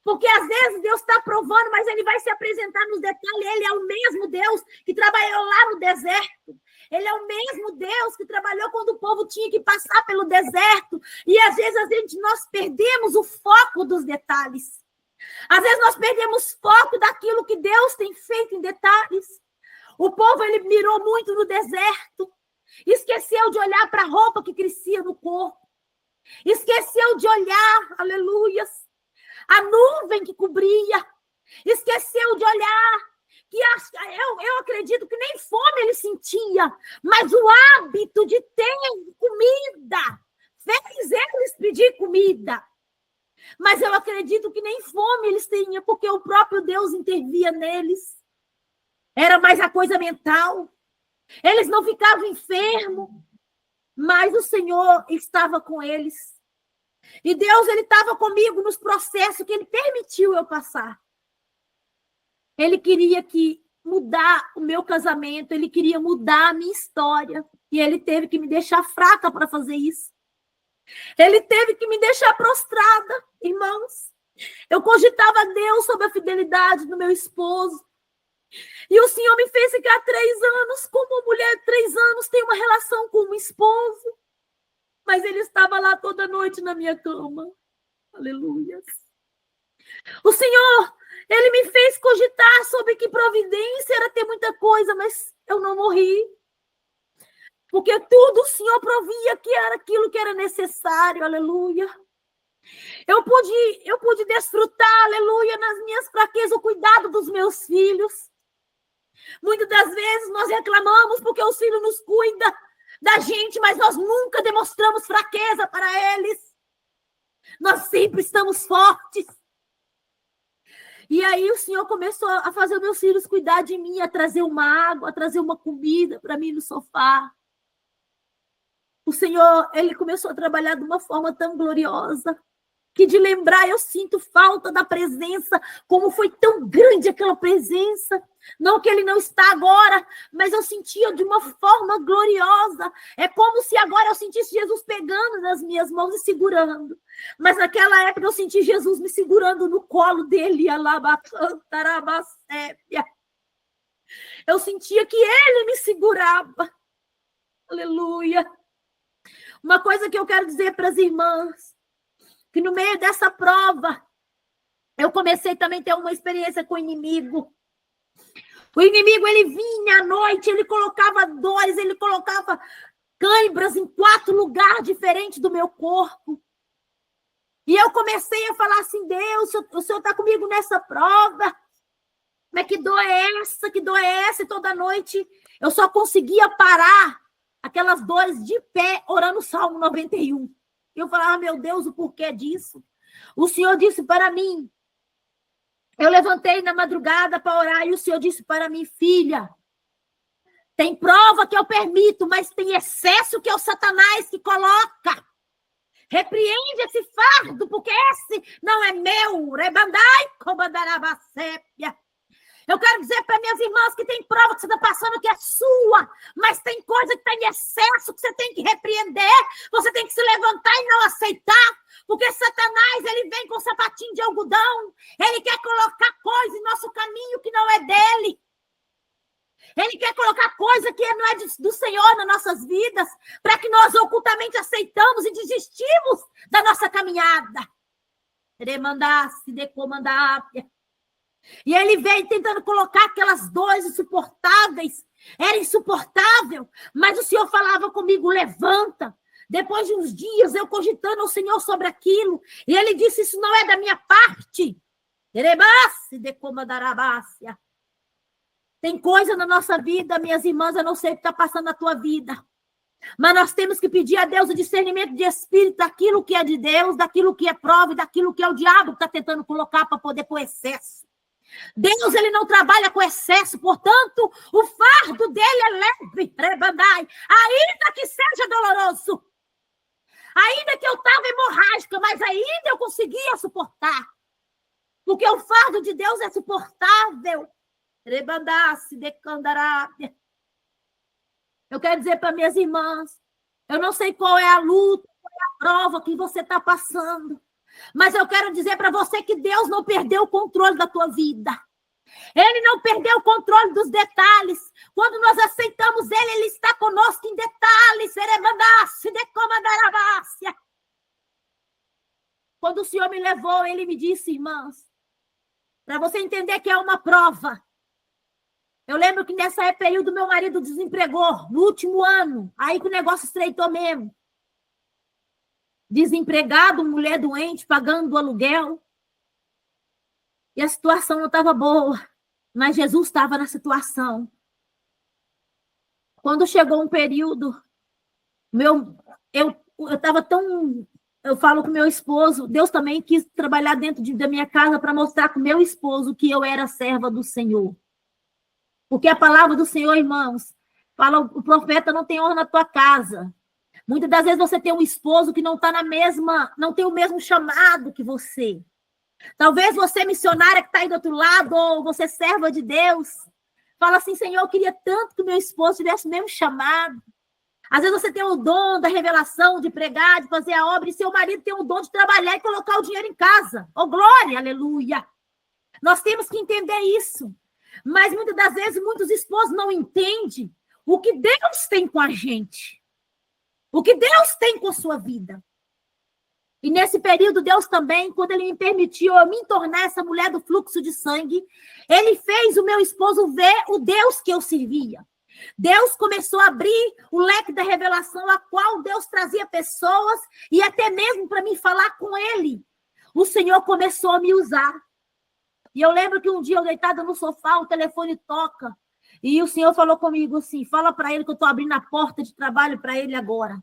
Porque às vezes Deus está provando, mas ele vai se apresentar nos detalhes. Ele é o mesmo Deus que trabalhou lá no deserto. Ele é o mesmo Deus que trabalhou quando o povo tinha que passar pelo deserto. E às vezes nós perdemos o foco dos detalhes. Às vezes nós perdemos foco daquilo que Deus tem feito em detalhes. O povo, ele mirou muito no deserto. Esqueceu de olhar para a roupa que crescia no corpo. Esqueceu de olhar, aleluias, a nuvem que cobria. Esqueceu de olhar que eu acredito que nem fome ele sentia, mas o hábito de ter comida fez eles pedir comida. Mas eu acredito que nem fome eles tinham, porque o próprio Deus intervia neles. Era mais a coisa mental. Eles não ficavam enfermos, mas o Senhor estava com eles. E Deus, ele estava comigo nos processos que ele permitiu eu passar. Ele queria mudar o meu casamento, ele queria mudar a minha história. E ele teve que me deixar fraca para fazer isso. Ele teve que me deixar prostrada, irmãos. Eu cogitava Deus sobre a fidelidade do meu esposo. E o Senhor me fez ficar 3 anos, como uma mulher, 3 anos, tem uma relação com um esposo. Mas ele estava lá toda noite na minha cama. Aleluia. O Senhor, ele me fez cogitar sobre que providência era ter muita coisa, mas eu não morri. Porque tudo o Senhor provia que era aquilo que era necessário. Aleluia. Eu pude desfrutar, aleluia, nas minhas fraquezas, o cuidado dos meus filhos. Muitas das vezes nós reclamamos porque os filhos nos cuidam da gente, mas nós nunca demonstramos fraqueza para eles. Nós sempre estamos fortes. E aí o Senhor começou a fazer os meus filhos cuidar de mim, a trazer uma água, a trazer uma comida para mim no sofá. O Senhor, ele começou a trabalhar de uma forma tão gloriosa. que de lembrar eu sinto falta da presença, como foi tão grande aquela presença. Não que ele não está agora, mas eu sentia de uma forma gloriosa. É como se agora eu sentisse Jesus pegando nas minhas mãos e segurando. Mas naquela época eu senti Jesus me segurando no colo dele. Eu sentia que ele me segurava. Aleluia. Uma coisa que eu quero dizer para as irmãs, que no meio dessa prova, eu comecei também a ter uma experiência com o inimigo. O inimigo, ele vinha à noite, ele colocava dores, ele colocava cãibras em 4 lugares diferentes do meu corpo. E eu comecei a falar assim, Deus, o Senhor está comigo nessa prova. Mas que dor é essa? Que dor é essa? E toda noite eu só conseguia parar aquelas dores de pé, orando o Salmo 91. E eu falava, meu Deus, o porquê disso? O Senhor disse para mim, eu levantei na madrugada para orar e o Senhor disse para mim, filha, tem prova que eu permito, mas tem excesso que é o Satanás que coloca. Repreende esse fardo, porque esse não é meu. Rebandai, comandarabacépia. Eu quero dizer para minhas irmãs que tem prova que você está passando que é sua, mas tem coisa que está em excesso que você tem que repreender, você tem que se levantar e não aceitar, porque Satanás, ele vem com sapatinho de algodão, ele quer colocar coisa em nosso caminho que não é dele. Ele quer colocar coisa que não é do Senhor nas nossas vidas, para que nós ocultamente aceitamos e desistimos da nossa caminhada. Remandasse, decomandápia. E ele veio tentando colocar aquelas dores insuportáveis. Era insuportável, mas o Senhor falava comigo, levanta. Depois de uns dias, eu cogitando ao Senhor sobre aquilo, e ele disse, isso não é da minha parte. Tem coisa na nossa vida, minhas irmãs, eu não sei o que está passando na tua vida. Mas nós temos que pedir a Deus o discernimento de espírito daquilo que é de Deus, daquilo que é prova e daquilo que é o diabo que está tentando colocar para poder pôr excesso. Deus, ele não trabalha com excesso, portanto, o fardo dele é leve, rebandai, ainda que seja doloroso, ainda que eu estava hemorrágica, mas ainda eu conseguia suportar, porque o fardo de Deus é suportável, rebandasse, decandarábia. Eu quero dizer para minhas irmãs, eu não sei qual é a luta, qual é a prova que você está passando, mas eu quero dizer para você que Deus não perdeu o controle da tua vida. Ele não perdeu o controle dos detalhes. Quando nós aceitamos Ele, Ele está conosco em detalhes. Quando o Senhor me levou, Ele me disse, irmãs, para você entender que é uma prova. Eu lembro que nessa período meu marido desempregou, no último ano. Aí que o negócio estreitou mesmo. Desempregado, mulher doente, pagando o aluguel. E a situação não estava boa, mas Jesus estava na situação. Quando chegou um período, eu estava tão... Eu falo com meu esposo, Deus também quis trabalhar dentro da minha casa para mostrar com meu esposo que eu era serva do Senhor. Porque a palavra do Senhor, irmãos, fala, o profeta não tem honra na tua casa. Muitas das vezes você tem um esposo que não está não tem o mesmo chamado que você. Talvez você, missionária que está aí do outro lado, ou você serva de Deus, fala assim, Senhor, eu queria tanto que o meu esposo tivesse o mesmo chamado. Às vezes você tem o dom da revelação, de pregar, de fazer a obra, e seu marido tem o dom de trabalhar e colocar o dinheiro em casa. Oh, glória, aleluia! Nós temos que entender isso. Mas muitas das vezes, muitos esposos não entendem o que Deus tem com a gente. O que Deus tem com a sua vida. E nesse período, Deus também, quando Ele me permitiu eu me tornar essa mulher do fluxo de sangue, Ele fez o meu esposo ver o Deus que eu servia. Deus começou a abrir o leque da revelação, a qual Deus trazia pessoas, e até mesmo para mim falar com Ele. O Senhor começou a me usar. E eu lembro que um dia eu deitada no sofá, o telefone toca. E o Senhor falou comigo assim, fala para ele que eu estou abrindo a porta de trabalho para ele agora.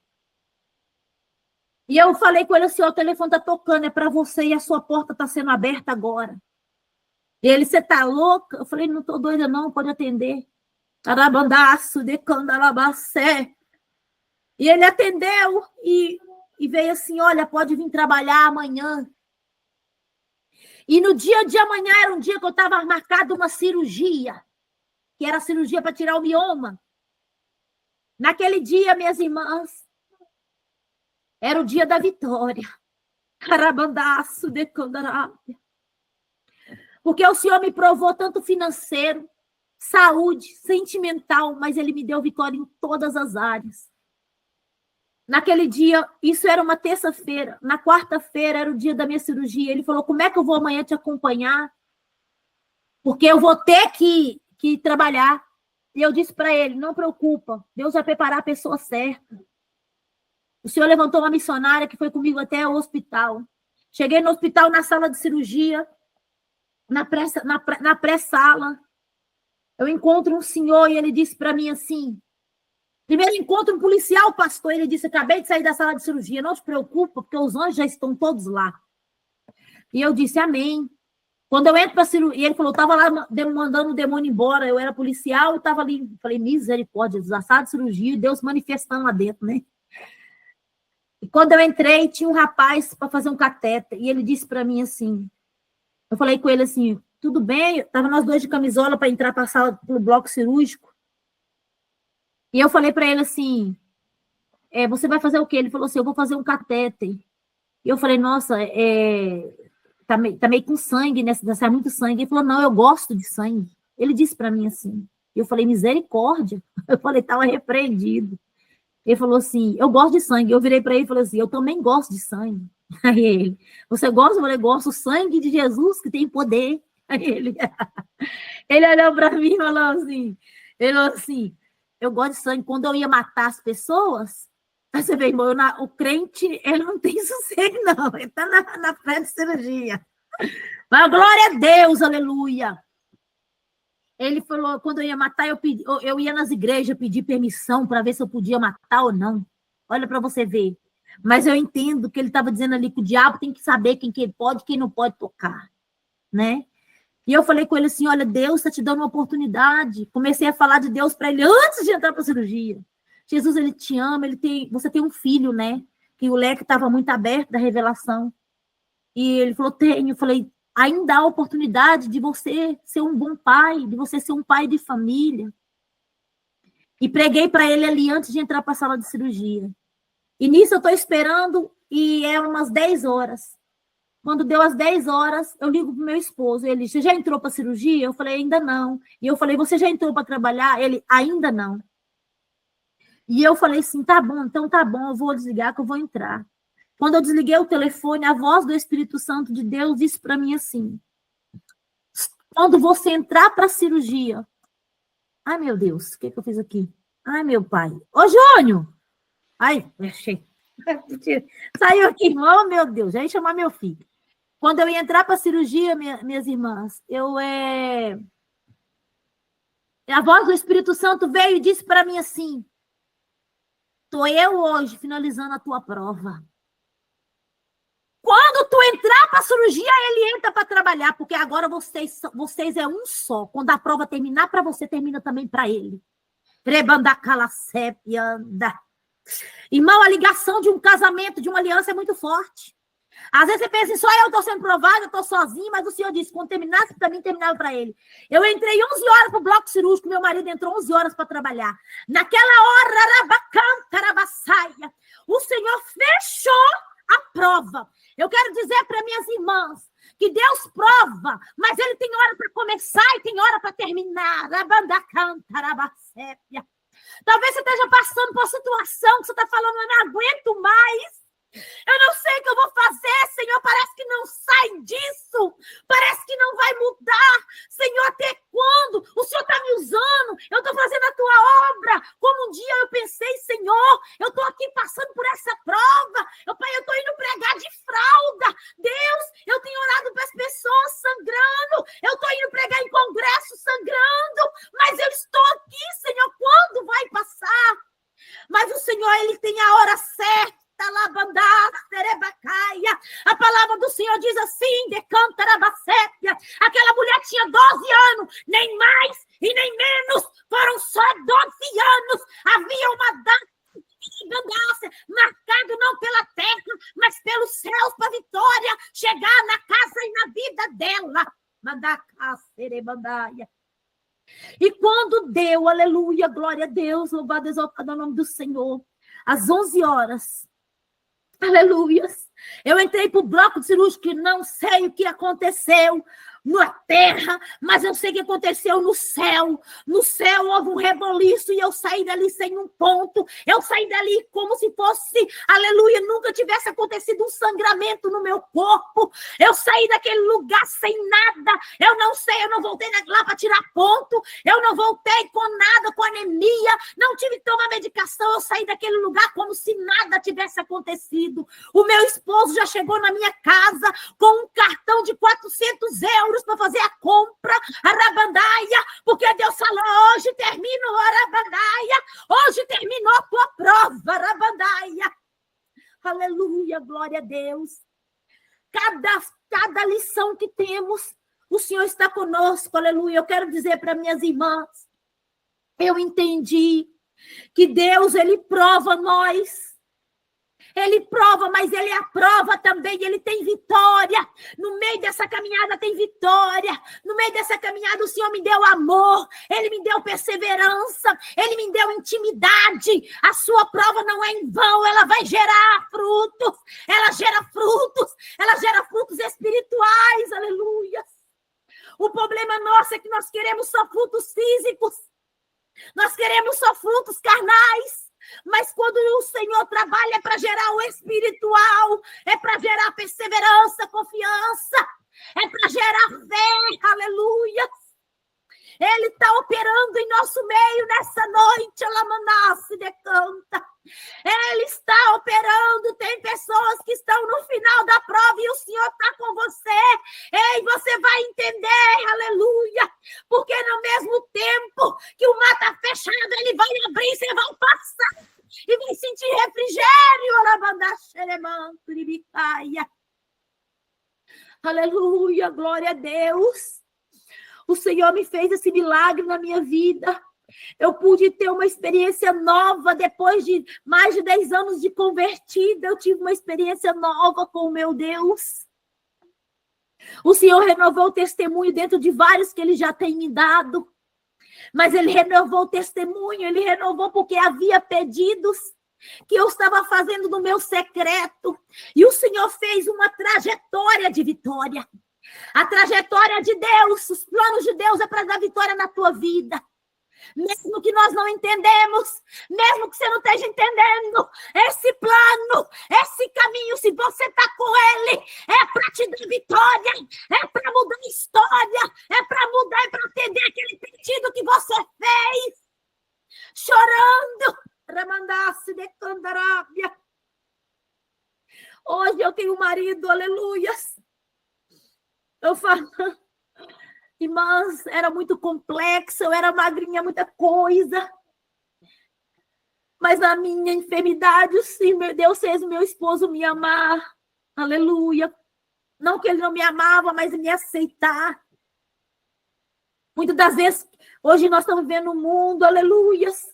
E eu falei com ele assim, o telefone está tocando, é para você e a sua porta está sendo aberta agora. E ele, você está louca? Eu falei, não estou doida não, pode atender. Arabandaço, decandalabacé. E ele atendeu e veio assim, olha, pode vir trabalhar amanhã. E no dia de amanhã era um dia que eu estava marcado uma cirurgia, que era a cirurgia para tirar o mioma. Naquele dia, minhas irmãs, era o dia da vitória. Carabandaço de Candarábia. Porque o Senhor me provou tanto financeiro, saúde, sentimental, mas Ele me deu vitória em todas as áreas. Naquele dia, isso era uma terça-feira. Na quarta-feira era o dia da minha cirurgia. Ele falou, como é que eu vou amanhã te acompanhar? Porque eu vou ter que trabalhar. E eu disse para ele, não preocupa, Deus vai preparar a pessoa certa. O Senhor levantou uma missionária que foi comigo até o hospital. Cheguei no hospital, na sala de cirurgia, na pré-sala. Eu encontro um senhor e ele disse para mim assim, primeiro encontro um policial, pastor, ele disse, acabei de sair da sala de cirurgia, não se preocupa, porque os anjos já estão todos lá. E eu disse, amém. Quando eu entro para a cirurgia, ele falou, estava lá mandando o demônio embora, eu era policial e estava ali, falei, misericórdia, da sala de cirurgia, e Deus manifestando lá dentro, né? E quando eu entrei, tinha um rapaz para fazer um catéter, e ele disse para mim assim, eu falei com ele assim, tudo bem, estava nós dois de camisola para entrar para a sala, para o bloco cirúrgico, e eu falei para ele assim, você vai fazer o quê? Ele falou assim, eu vou fazer um catéter. E eu falei, nossa, tá meio com sangue, né? Sai muito sangue. Ele falou, não, eu gosto de sangue. Ele disse para mim assim. E eu falei, misericórdia. Eu falei, estava repreendido. Ele falou assim, eu gosto de sangue. Eu virei para ele e falei assim, eu também gosto de sangue. Aí ele, você gosta? Eu falei, gosto. O sangue de Jesus que tem poder. Aí ele olhou para mim e falou assim, eu gosto de sangue. Quando eu ia matar as pessoas, você vê, irmão, o crente, ele não tem sossego, não. Ele está na frente de cirurgia. Mas glória a Deus, aleluia. Ele falou, quando eu ia matar, eu ia nas igrejas pedir permissão para ver se eu podia matar ou não. Olha para você ver. Mas eu entendo que ele estava dizendo ali que o diabo tem que saber quem pode e quem não pode tocar, né? E eu falei com ele assim, olha, Deus está te dando uma oportunidade. Comecei a falar de Deus para ele antes de entrar para a cirurgia. Jesus, ele te ama, você tem um filho, né? Que o leque estava muito aberto da revelação. E ele falou, tenho. Eu falei, ainda há a oportunidade de você ser um bom pai, de você ser um pai de família. E preguei para ele ali antes de entrar para a sala de cirurgia. E nisso eu estou esperando e é umas 10 horas. Quando deu as 10 horas, eu ligo para o meu esposo. Ele disse, você já entrou para a cirurgia? Eu falei, ainda não. E eu falei, você já entrou para trabalhar? Ele, ainda não. E eu falei assim, tá bom, então tá bom, eu vou desligar que eu vou entrar. Quando eu desliguei o telefone, a voz do Espírito Santo de Deus disse para mim assim, quando você entrar para a cirurgia, ai meu Deus, o que eu fiz aqui? Ai meu pai, ô Júnior! Ai, achei. Saiu aqui, oh meu Deus, já ia chamar meu filho. Quando eu ia entrar para a cirurgia, minhas irmãs, a voz do Espírito Santo veio e disse para mim assim, estou eu hoje finalizando a tua prova. Quando tu entrar para a cirurgia, ele entra para trabalhar, porque agora vocês é um só. Quando a prova terminar para você, termina também para ele. Irmão, a ligação de um casamento, de uma aliança é muito forte. Às vezes você pensa, só eu estou sendo provado, eu estou sozinho, mas o Senhor disse, quando terminasse para mim, terminava para ele. Eu entrei 11 horas para o bloco cirúrgico, meu marido entrou 11 horas para trabalhar. Naquela hora, o Senhor fechou a prova. Eu quero dizer para minhas irmãs que Deus prova, mas Ele tem hora para começar e tem hora para terminar. Talvez você esteja passando por uma situação que você está falando, eu não aguento mais. Eu não sei o que eu vou fazer, Senhor, parece que não sai disso, parece que não vai mudar. Senhor, até quando? O Senhor está me usando, eu estou fazendo a tua obra. Como um dia eu pensei, Senhor, eu estou aqui passando por essa prova, eu estou indo pregar de fralda. Deus, eu tenho orado para as pessoas sangrando, eu estou indo pregar em congresso sangrando, mas eu estou aqui, Senhor, quando vai passar? Mas o Senhor, Ele tem a hora certa. A palavra do Senhor diz assim, aquela mulher tinha 12 anos, nem mais e nem menos, foram só 12 anos, havia uma data marcado não pela terra, mas pelos céus, para a vitória chegar na casa e na vida E quando deu, aleluia, glória a Deus, louvado e exaltado o nome do Senhor, às 11 horas, aleluia, eu entrei para o bloco cirúrgico e não sei o que aconteceu na terra, mas eu sei o que aconteceu no céu. No céu houve um reboliço e eu saí dali sem um ponto. Eu saí dali como se fosse, aleluia, nunca tivesse acontecido um sangramento no meu corpo. Eu saí daquele lugar sem nada. Eu não sei, eu não voltei lá para tirar ponto. Eu não voltei com nada, com anemia. Não tive que tomar medicação. Eu saí daquele lugar como se nada tivesse acontecido. O meu esposo já chegou na minha casa com um cartão de 400 euros para fazer a compra, a Arabandaia, porque Deus falou, hoje terminou a Arabandaia, hoje terminou a tua prova, Arabandaia. Aleluia, glória a Deus. Cada lição que temos, o Senhor está conosco, aleluia. Eu quero dizer para minhas irmãs, eu entendi que Deus, Ele prova nós. Ele prova, mas Ele aprova também, Ele tem vitória. No meio dessa caminhada tem vitória. No meio dessa caminhada o Senhor me deu amor, Ele me deu perseverança, Ele me deu intimidade. A sua prova não é em vão, ela vai gerar frutos. Ela gera frutos espirituais, aleluia. O problema nosso é que nós queremos só frutos físicos. Nós queremos só frutos carnais. Mas quando o Senhor trabalha é para gerar o espiritual, é para gerar perseverança, confiança, é para gerar fé, aleluia. Ele está operando em nosso meio nessa noite, Alamanassi decanta. Ele está operando, tem pessoas que estão no final da prova e o Senhor está com você. Ei, você vai entender, aleluia. Porque no mesmo tempo que o mar está fechado, ele vai abrir, você vai passar. E vai sentir refrigério, aleluia, glória a Deus. O Senhor me fez esse milagre na minha vida. Eu pude ter uma experiência nova depois de mais de 10 anos de convertida. Eu tive uma experiência nova com o meu Deus. O Senhor renovou o testemunho dentro de vários que Ele já tem me dado. Mas Ele renovou o testemunho, Ele renovou porque havia pedidos que eu estava fazendo no meu secreto. E o Senhor fez uma trajetória de vitória. A trajetória de Deus, os planos de Deus é para dar vitória na tua vida. Mesmo que nós não entendemos, mesmo que você não esteja entendendo, esse plano, esse caminho, se você está com ele, é para te dar vitória, é para mudar a história, é para mudar, é para atender aquele pedido que você fez, chorando, Ramandasse de Candarábia. Hoje eu tenho um marido, aleluias. Eu falo, irmãs, era muito complexo, eu era magrinha, muita coisa. Mas na minha enfermidade, sim, meu Deus fez o meu esposo me amar. Aleluia. Não que ele não me amava, mas me aceitar. Muitas das vezes, hoje nós estamos vivendo um mundo, aleluias,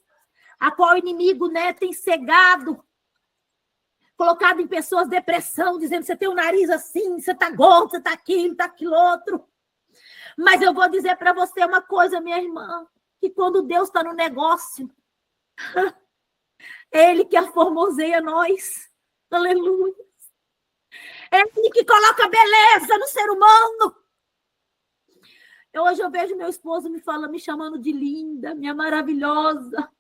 a qual o inimigo, né, tem cegado, colocado em pessoas depressão, dizendo, você tem o nariz assim, você está gordo, você está aquilo outro. Mas eu vou dizer para você uma coisa, minha irmã, que quando Deus está no negócio, é Ele que aformoseia nós. Aleluia. É Ele que coloca beleza no ser humano. Hoje eu vejo meu esposo me chamando de linda, minha maravilhosa.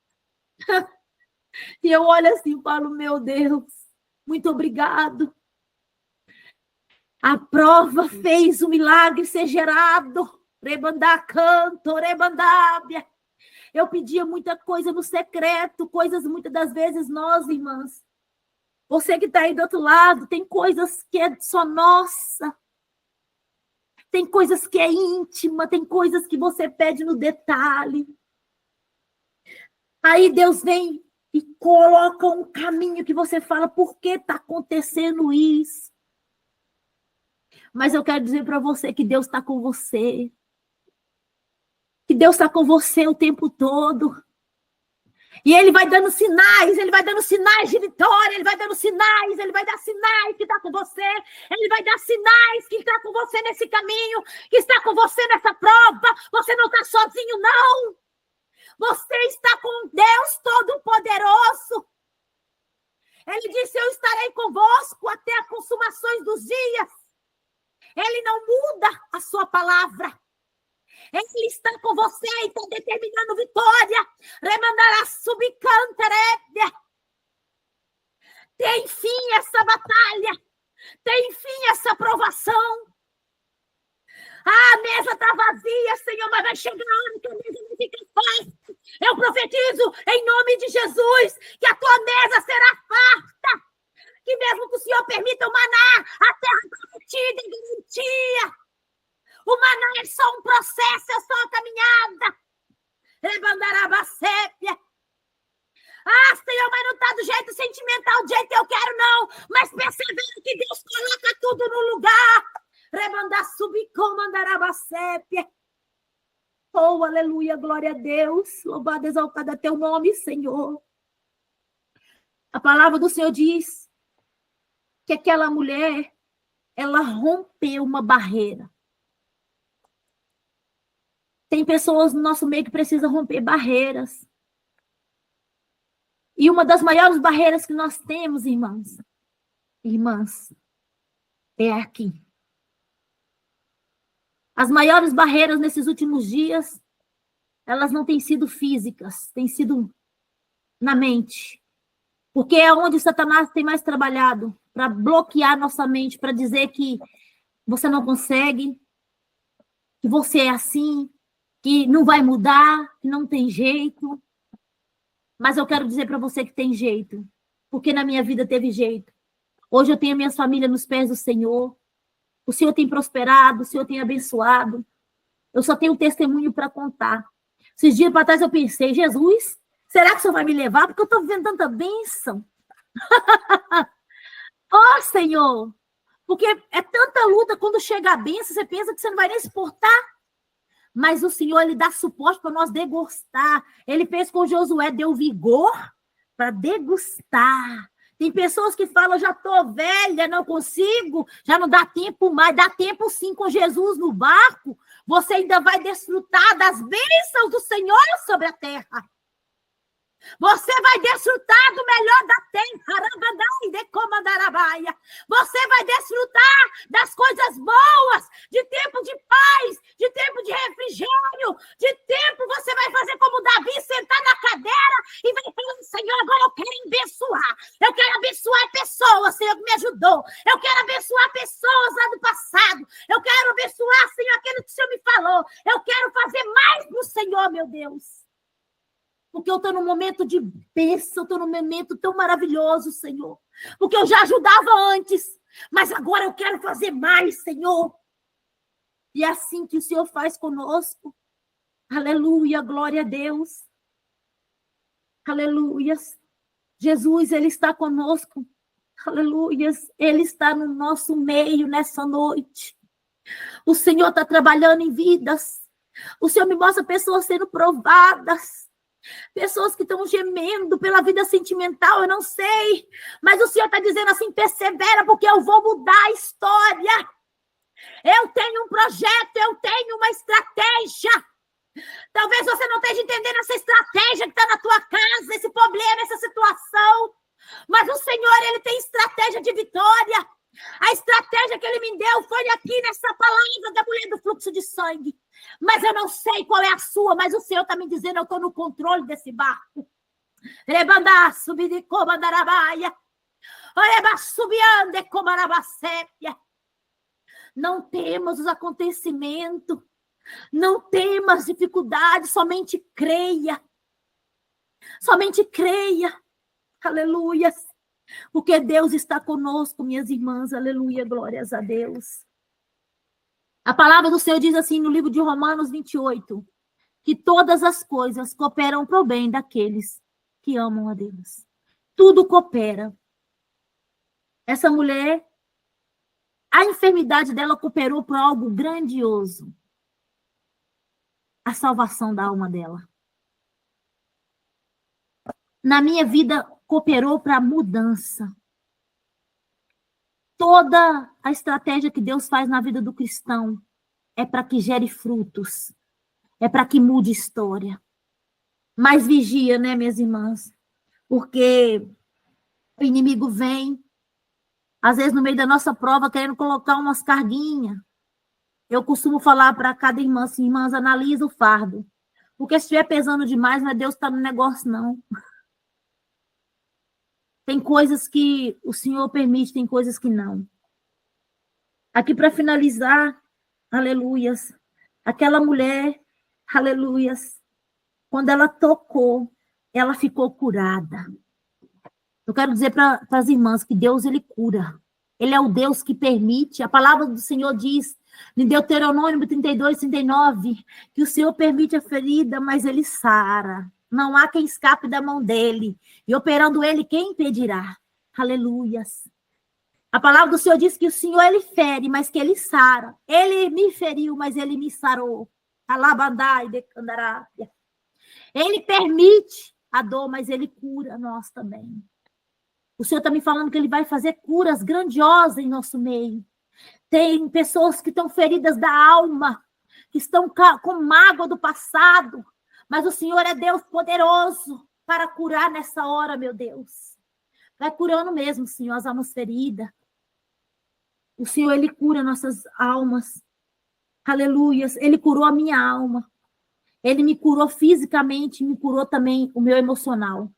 E eu olho assim e falo, meu Deus, muito obrigado. A prova fez o milagre ser gerado. Rebandá canto, rebandábia. Eu pedia muita coisa no secreto, coisas muitas das vezes nós, irmãs. Você que está aí do outro lado, tem coisas que é só nossa. Tem coisas que é íntima, tem coisas que você pede no detalhe. Aí Deus vem e coloca um caminho que você fala, por que está acontecendo isso? Mas eu quero dizer para você que Deus está com você. Que Deus está com você o tempo todo. E ele vai dando sinais de vitória, ele vai dando sinais, ele vai dar sinais que está com você, ele vai dar sinais que está com você nesse caminho, que está com você nessa prova. Você não está sozinho, não. Você está com Deus Todo-Poderoso. Ele disse, eu estarei convosco até a consumações dos dias. Ele não muda a sua palavra. Ele está com você e está determinando vitória. Remandará subcanterédia. Tem fim essa batalha. Tem fim essa provação. A mesa está vazia, Senhor, mas vai chegar a hora que a mesa vai ficar farta. Eu profetizo em nome de Jesus que a tua mesa será farta. Que mesmo que o Senhor permita o maná, a terra prometida e garantia. O maná é só um processo, é só uma caminhada. Rebandarabacépia. Ah, Senhor, mas não está do jeito sentimental, do jeito que eu quero, não. Mas persevera que Deus coloca tudo no lugar. Rebandassubicomandarabacepia. Oh, aleluia, glória a Deus. Louvado, exaltado é teu nome, Senhor. A palavra do Senhor diz que aquela mulher, ela rompeu uma barreira. Tem pessoas no nosso meio que precisam romper barreiras. E uma das maiores barreiras que nós temos, irmãs, é aqui. As maiores barreiras nesses últimos dias, elas não têm sido físicas, têm sido na mente. Porque é onde Satanás tem mais trabalhado, para bloquear nossa mente, para dizer que você não consegue, que você é assim, que não vai mudar, que não tem jeito. Mas eu quero dizer para você que tem jeito, porque na minha vida teve jeito. Hoje eu tenho a minha família nos pés do Senhor. O Senhor tem prosperado, o Senhor tem abençoado. Eu só tenho um testemunho para contar. Esses dias para trás eu pensei, Jesus, será que o Senhor vai me levar? Porque eu estou vivendo tanta bênção. Oh, Senhor, porque é tanta luta, quando chega a bênção, você pensa que você não vai nem suportar. Mas o Senhor, Ele dá suporte para nós degustar. Ele fez com Josué, deu vigor para degustar. Tem pessoas que falam, já estou velha, não consigo, já não dá tempo mais. Dá tempo sim, com Jesus no barco. Você ainda vai desfrutar das bênçãos do Senhor sobre a terra. Você vai desfrutar do melhor da terra. Você vai desfrutar das coisas boas, de tempo de paz, de tempo de refrigério, de tempo você vai fazer como Davi, sentar na cadeira e vai falando, Senhor, agora eu quero abençoar. Eu quero abençoar pessoas, Senhor, que me ajudou. Eu quero abençoar pessoas lá do passado. Eu quero abençoar, Senhor, aquilo que o Senhor me falou. Eu quero fazer mais pro Senhor, meu Deus. Porque eu estou num momento de bênção, estou num momento tão maravilhoso, Senhor. Porque eu já ajudava antes, mas agora eu quero fazer mais, Senhor. E é assim que o Senhor faz conosco. Aleluia, glória a Deus. Aleluia. Jesus, Ele está conosco. Aleluia. Ele está no nosso meio nessa noite. O Senhor está trabalhando em vidas. O Senhor me mostra pessoas sendo provadas. Pessoas que estão gemendo pela vida sentimental, eu não sei. Mas o Senhor está dizendo assim, persevera, porque eu vou mudar a história. Eu tenho um projeto, eu tenho uma estratégia. Talvez você não esteja entendendo essa estratégia que está na tua casa, esse problema, essa situação. Mas o Senhor, Ele tem estratégia de vitória. A estratégia que Ele me deu foi aqui nessa palavra da mulher do fluxo de sangue. Mas eu não sei qual é a sua, mas o Senhor está me dizendo, eu estou no controle desse barco. Não temos os acontecimentos, não temos dificuldades, somente creia. Somente creia. Aleluia. Porque Deus está conosco, minhas irmãs. Aleluia, glórias a Deus. A palavra do Senhor diz assim no livro de Romanos 28, que todas as coisas cooperam para o bem daqueles que amam a Deus. Tudo coopera. Essa mulher, a enfermidade dela cooperou para algo grandioso. A salvação da alma dela. na minha vida cooperou para a mudança. Toda a estratégia que Deus faz na vida do cristão é para que gere frutos, é para que mude história. Mas vigia, né, minhas irmãs? Porque o inimigo vem, às vezes no meio da nossa prova, querendo colocar umas carguinhas. Eu costumo falar para cada irmã assim, irmãs, analisa o fardo. Porque se estiver pesando demais, não é Deus que está no negócio, não. Tem coisas que o Senhor permite, tem coisas que não. Aqui para finalizar, aleluias, aquela mulher, aleluias, quando ela tocou, ela ficou curada. Eu quero dizer para as irmãs que Deus, ele cura. Ele é o Deus que permite. A palavra do Senhor diz, em Deuteronômio 32, 39, que o Senhor permite a ferida, mas ele sara. Não há quem escape da mão dele. E operando ele, quem impedirá? Aleluias. A palavra do Senhor diz que o Senhor, ele fere, mas que ele sara. Ele me feriu, mas ele me sarou. Alabandai, decandarábia. Ele permite a dor, mas ele cura nós também. O Senhor está me falando que ele vai fazer curas grandiosas em nosso meio. Tem pessoas que estão feridas da alma, que estão com mágoa do passado, mas o Senhor é Deus poderoso para curar nessa hora, meu Deus. Vai curando mesmo, Senhor, as almas feridas. O Senhor, ele cura nossas almas. Aleluias. Ele curou a minha alma. Ele me curou fisicamente, me curou também o meu emocional.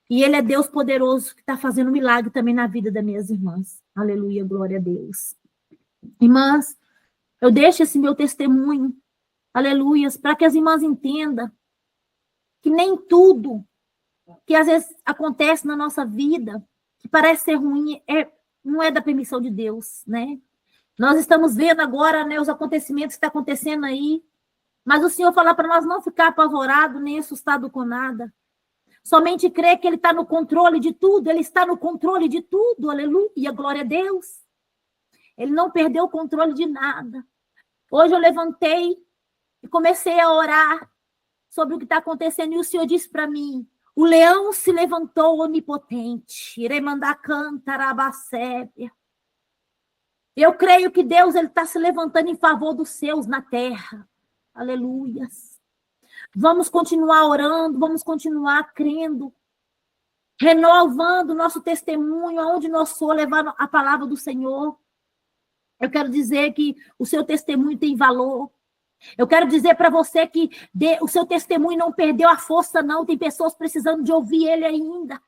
E ele é Deus poderoso que está fazendo milagre também na vida das minhas irmãs. Aleluia, glória a Deus. Irmãs, eu deixo esse meu testemunho, aleluias, para que as irmãs entendam que nem tudo que às vezes acontece na nossa vida, que parece ser ruim, não é da permissão de Deus, né? Nós estamos vendo agora, né, os acontecimentos que estão acontecendo aí, mas o Senhor fala para nós não ficar apavorado nem assustado com nada. Somente crer que ele está no controle de tudo, ele está no controle de tudo, aleluia, glória a Deus. Ele não perdeu o controle de nada. Hoje eu levantei e comecei a orar sobre o que está acontecendo, e o Senhor disse para mim, o leão se levantou onipotente, irei mandar cantar a abacébia. Eu creio que Deus está se levantando em favor dos seus na terra. Aleluias. Vamos continuar orando, vamos continuar crendo, renovando o nosso testemunho, aonde nós for levar a palavra do Senhor. Eu quero dizer que o seu testemunho tem valor. Eu quero dizer para você que o seu testemunho não perdeu a força, não. Tem pessoas precisando de ouvir ele ainda.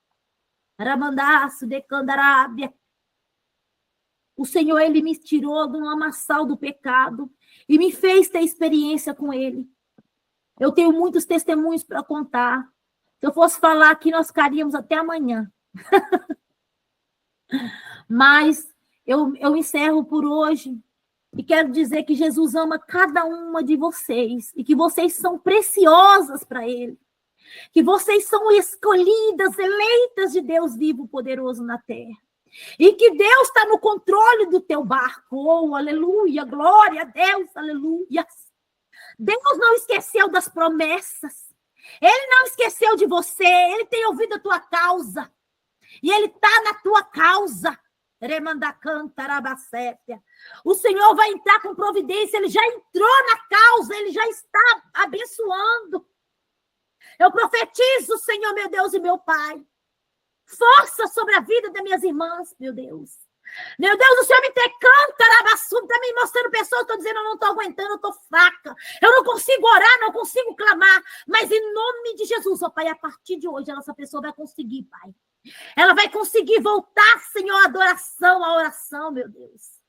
Aramandaço, decandarábia. O Senhor, ele me tirou do lamaçal do pecado e me fez ter experiência com ele. Eu tenho muitos testemunhos para contar. Se eu fosse falar aqui, nós ficaríamos até amanhã. Mas eu encerro por hoje e quero dizer que Jesus ama cada uma de vocês e que vocês são preciosas para ele. Que vocês são escolhidas, eleitas de Deus vivo, poderoso na terra. E que Deus está no controle do teu barco. Oh, aleluia, glória a Deus, aleluia. Deus não esqueceu das promessas. Ele não esqueceu de você. Ele tem ouvido a tua causa. E ele está na tua causa. O Senhor vai entrar com providência. Ele já entrou na causa. Ele já está abençoando. Eu profetizo, Senhor, meu Deus e meu Pai. Força sobre a vida das minhas irmãs, meu Deus. Meu Deus, o Senhor me está me mostrando pessoas, estou dizendo, eu não estou aguentando, eu estou fraca. Eu não consigo orar, não consigo clamar. Mas em nome de Jesus, ó Pai, a partir de hoje, essa pessoa vai conseguir, Pai. Ela vai conseguir voltar, Senhor, à adoração, à oração, meu Deus.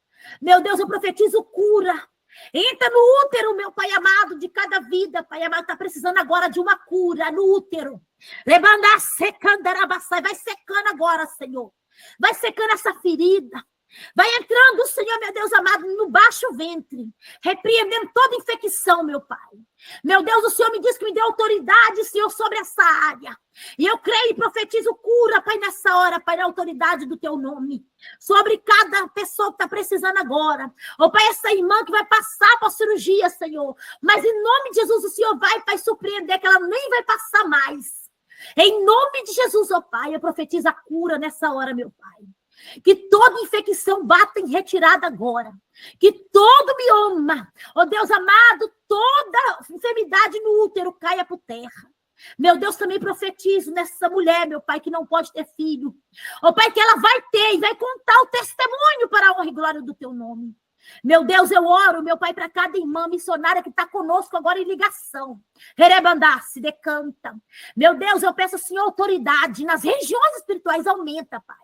Meu Deus, eu profetizo cura. Entra no útero, meu Pai amado, de cada vida, Pai amado, está precisando agora de uma cura no útero. Vai secando agora, Senhor. Vai secando essa ferida. Vai entrando, Senhor, meu Deus amado, no baixo ventre, repreendendo toda infecção, meu Pai. Meu Deus, o Senhor me disse que me deu autoridade, Senhor, sobre essa área. E eu creio e profetizo cura, Pai, nessa hora, Pai, na autoridade do teu nome. Sobre cada pessoa que está precisando agora. Ó, Pai, essa irmã que vai passar por cirurgia, Senhor. Mas em nome de Jesus, o Senhor vai, Pai, surpreender que ela nem vai passar mais. Em nome de Jesus, ó Pai, eu profetizo a cura nessa hora, meu Pai. Que toda infecção bata em retirada agora. Que todo mioma, ó Deus amado, toda enfermidade no útero caia por terra. Meu Deus, também profetizo nessa mulher, meu Pai, que não pode ter filho. Ó Pai, que ela vai ter e vai contar o testemunho para a honra e glória do teu nome. Meu Deus, eu oro, meu Pai, para cada irmã missionária que está conosco agora em ligação. Rerebandar-se, decanta. Meu Deus, eu peço, Senhor, autoridade nas regiões espirituais, aumenta, Pai.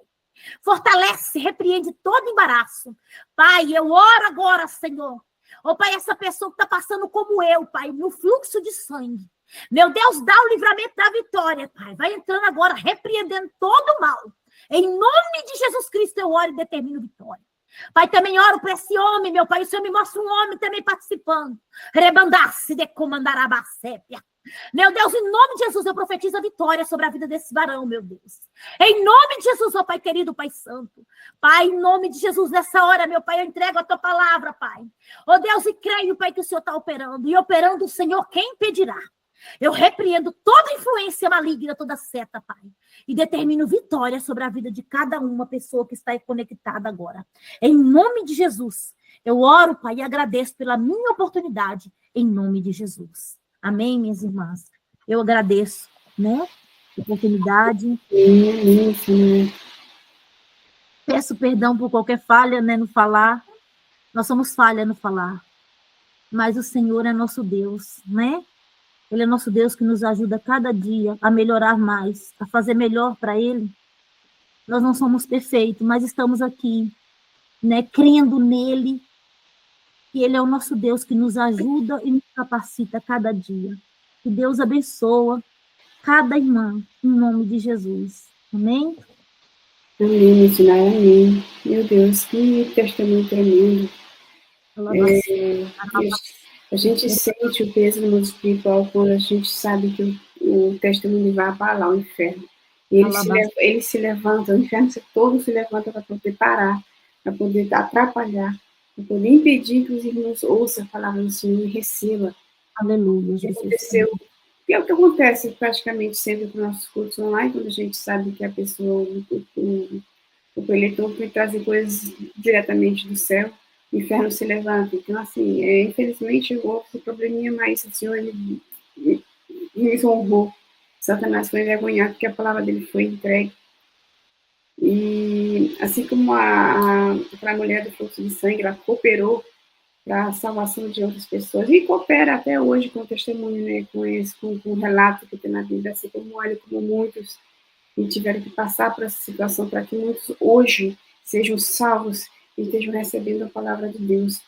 Fortalece, repreende todo embaraço. Pai, eu oro agora, Senhor. Ó Pai, essa pessoa que está passando como eu, Pai, no fluxo de sangue. Meu Deus, dá o livramento da vitória, Pai. Vai entrando agora, repreendendo todo o mal. Em nome de Jesus Cristo, eu oro e determino vitória. Pai, também oro para esse homem, meu Pai. O Senhor me mostra um homem também participando. Rebandasse de comandarabacépia. Meu Deus, em nome de Jesus, eu profetizo a vitória sobre a vida desse varão, meu Deus. Em nome de Jesus, ó Pai querido, Pai santo. Pai, em nome de Jesus, nessa hora, meu Pai, eu entrego a tua palavra, Pai. Ó Deus, e creio, Pai, que o Senhor está operando. E operando o Senhor, quem impedirá? Eu repreendo toda influência maligna, toda seta, Pai. E determino vitória sobre a vida de cada uma pessoa que está aí conectada agora. Em nome de Jesus, eu oro, Pai, e agradeço pela minha oportunidade. Em nome de Jesus. Amém, minhas irmãs? Eu agradeço, né? A oportunidade. Peço perdão por qualquer falha, né, no falar. Nós somos falha no falar. Mas o Senhor é nosso Deus, né? Ele é nosso Deus que nos ajuda cada dia a melhorar mais, a fazer melhor para Ele. Nós não somos perfeitos, mas estamos aqui, né, crendo nele, que Ele é o nosso Deus que nos ajuda e nos capacita cada dia. Que Deus abençoa cada irmã, em nome de Jesus. Amém? Amém, missionária, amém. Meu Deus, que testemunho tremendo. A gente sente o peso no mundo espiritual quando a gente sabe que o testemunho vai abalar o inferno. E ele se levanta, o inferno todo se levanta para poder parar, para poder atrapalhar, para poder impedir que os irmãos ouçam a palavra do Senhor e recebam. Aleluia. O que aconteceu? E é o que acontece praticamente sempre com nossos cultos online, quando a gente sabe que a pessoa, o eleitor vai trazer coisas diretamente do céu. O inferno se levanta. Então, assim, infelizmente, houve esse probleminha, mas o Senhor me honrou. Satanás foi envergonhado porque a palavra dele foi entregue. E assim como aquela mulher do fluxo de sangue, ela cooperou para a salvação de outras pessoas. E coopera até hoje com o testemunho, né, com o relato que tem na Bíblia, assim como olha, como muitos que tiveram que passar por essa situação, para que muitos hoje sejam salvos e estejam recebendo a palavra de Deus.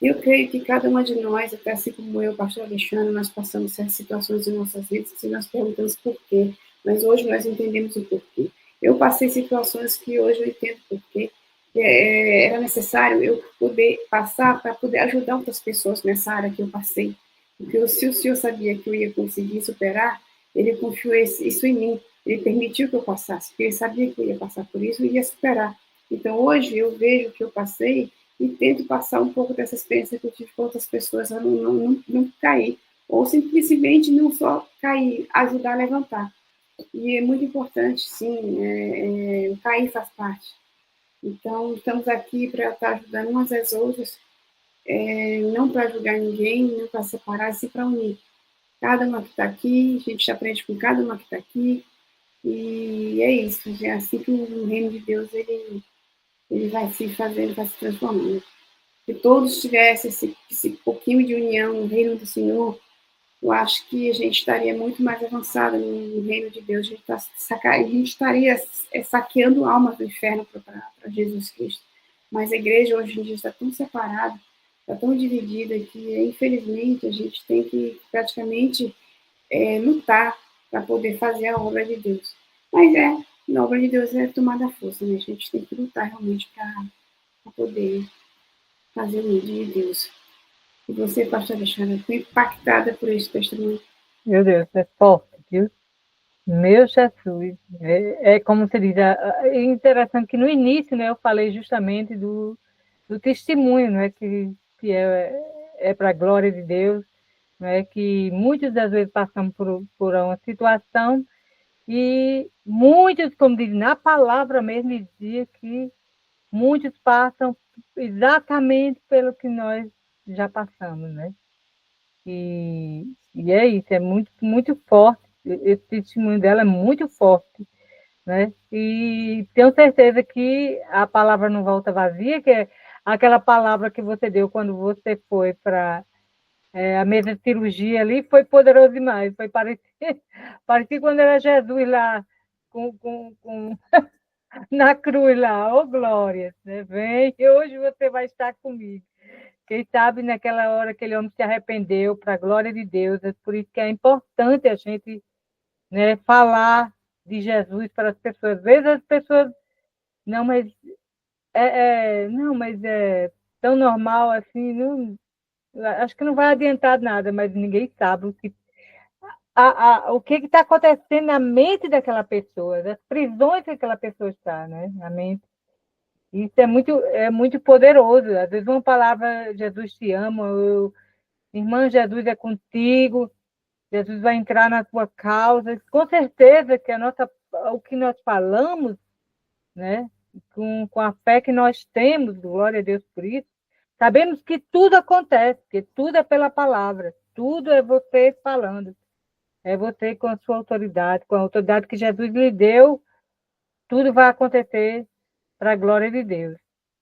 Eu creio que cada uma de nós, até assim como eu, pastor Alexandre, nós passamos certas situações em nossas vidas e nós perguntamos por quê, mas hoje nós entendemos o porquê. Eu passei situações que hoje eu entendo porquê. Era necessário eu poder passar para poder ajudar outras pessoas nessa área que eu passei. Porque se o Senhor sabia que eu ia conseguir superar, Ele confiou isso em mim. Ele permitiu que eu passasse, porque Ele sabia que eu ia passar por isso e ia superar. Então, hoje, eu vejo o que eu passei e tento passar um pouco dessa experiência que eu tive com outras pessoas, a não cair. Ou simplesmente não só cair, ajudar a levantar. E é muito importante, sim, cair faz parte. Então, estamos aqui para estar ajudando umas às outras, não para julgar ninguém, não para separar, sim para unir. Cada uma que está aqui, a gente aprende com cada uma que está aqui, e é isso. É assim que o reino de Deus ele vai se fazendo, vai se transformando. Se todos tivessem esse pouquinho de união no reino do Senhor, eu acho que a gente estaria muito mais avançado no reino de Deus. A gente estaria saqueando almas do inferno para Jesus Cristo. Mas a igreja hoje em dia está tão separada, está tão dividida, que infelizmente a gente tem que praticamente lutar para poder fazer a obra de Deus. Mas a obra de Deus é tomada à força, né? A gente tem que lutar realmente para poder fazer o ídolo de Deus. E você, pastor Alexandre, foi impactada por esse testemunho? Meu Deus, é forte, viu? Meu Jesus. É como se diz, é interessante que no início, né, eu falei justamente do testemunho, né, que é para a glória de Deus, né, que muitas das vezes passamos por uma situação E muitos, como diz na palavra mesmo, dizia que muitos passam exatamente pelo que nós já passamos, né? E é isso, é muito, muito forte. Esse testemunho dela é muito forte, né? E tenho certeza que a palavra não volta vazia, que é aquela palavra que você deu quando você foi para a mesa de cirurgia ali, foi poderoso demais. Foi parecia quando era Jesus lá com na cruz lá, ô glória, né? Vem, e hoje você vai estar comigo. Quem sabe naquela hora aquele homem se arrependeu para a glória de Deus. É por isso que é importante a gente, né, falar de Jesus para as pessoas. Às vezes as pessoas, não, mas não, mas é tão normal assim, não, acho que não vai adiantar nada, mas ninguém sabe o que está acontecendo na mente daquela pessoa, das prisões que aquela pessoa está, né, na mente. Isso é muito poderoso. Às vezes uma palavra, Jesus te ama, irmã, Jesus é contigo, Jesus vai entrar na tua causa. Com certeza que o que nós falamos, né, com a fé que nós temos, glória a Deus por isso, sabemos que tudo acontece, que tudo é pela palavra, tudo é você falando, é você com a sua autoridade, com a autoridade que Jesus lhe deu, tudo vai acontecer para a glória de Deus.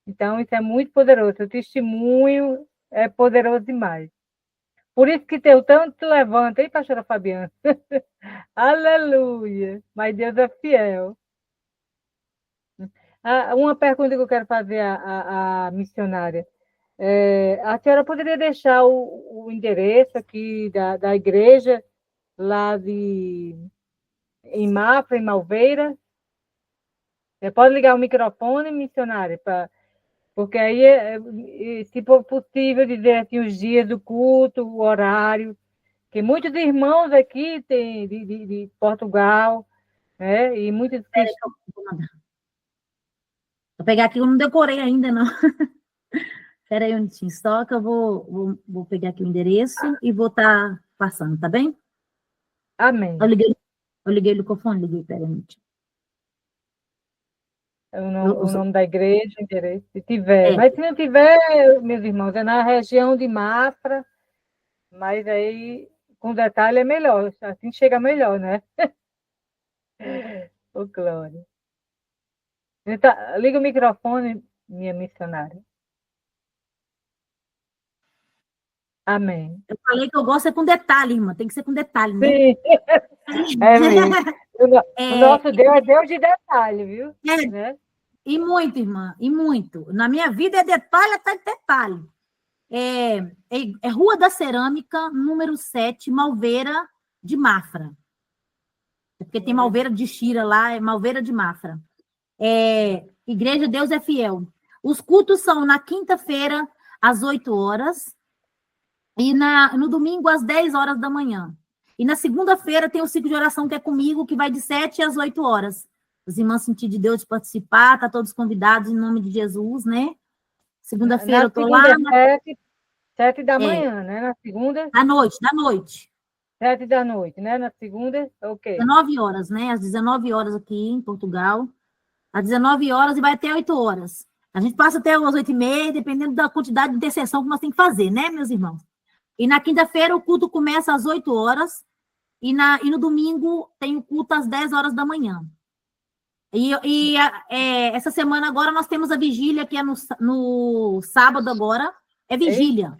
Então, isso é muito poderoso. O testemunho é poderoso demais. Por isso que teu tanto levanta, hein, pastora Fabiana? Aleluia! Mas Deus é fiel. Uma pergunta que eu quero fazer à missionária. A senhora poderia deixar o endereço aqui da igreja, lá em Mafra, em Malveira? Você pode ligar o microfone, missionária, porque aí, se for possível, dizer assim, os dias do culto, o horário, que muitos irmãos aqui tem de Portugal, né? E muitos cristãos. Vou pegar aqui, eu não decorei ainda, não. Espera aí um minutinho, só que eu vou pegar aqui o endereço e vou estar passando, tá bem? Amém. Eu liguei o microfone, pera aí um minutinho. O nome da igreja, endereço, se tiver. Mas se não tiver, meus irmãos, é na região de Mafra, mas aí, com detalhe, é melhor. Assim chega melhor, né? Ô, glória. Então, liga o microfone, minha missionária. Amém. Eu falei que eu gosto com detalhe, irmã. Tem que ser com detalhe, né? Sim, é mesmo. O nosso Deus é Deus de detalhe, viu? Né? E muito, irmã, e muito. Na minha vida é detalhe até detalhe. É Rua da Cerâmica, número 7, Malveira de Mafra. Porque tem Malveira de Xira lá, é Malveira de Mafra. Igreja Deus é Fiel. Os cultos são na quinta-feira, às 8 horas, e no domingo, às 10 horas da manhã. E na segunda-feira tem o ciclo de oração que é comigo, que vai de 7 às 8 horas. Os irmãos sentir de Deus de participar, tá todos convidados em nome de Jesus, né? Segunda-feira eu tô lá. 7 da manhã, né? Na segunda. Da noite. 7 da noite, né? Na segunda, ok. 19 horas, né? Às 19 horas aqui em Portugal. Às 19 horas e vai até 8 horas. A gente passa até às 8h30, dependendo da quantidade de intercessão que nós temos que fazer, né, meus irmãos? E na quinta-feira o culto começa às 8 horas. E no domingo tem o culto às 10 horas da manhã. Essa semana agora nós temos a vigília, que é no sábado agora. É vigília.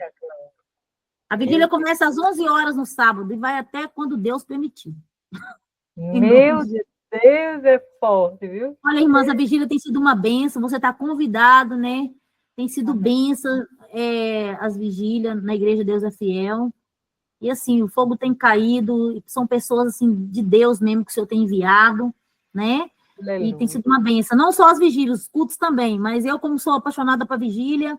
A vigília começa às 11 horas no sábado e vai até quando Deus permitir. Meu Deus, é forte, viu? Olha, irmãs, a vigília tem sido uma bênção. Você está convidado, né? Tem sido bênção as vigílias na Igreja Deus é Fiel. E assim, o fogo tem caído. São pessoas assim de Deus mesmo que o Senhor tem enviado, né? E tem sido uma bênção. Não só as vigílias, os cultos também, mas eu, como sou apaixonada para vigília,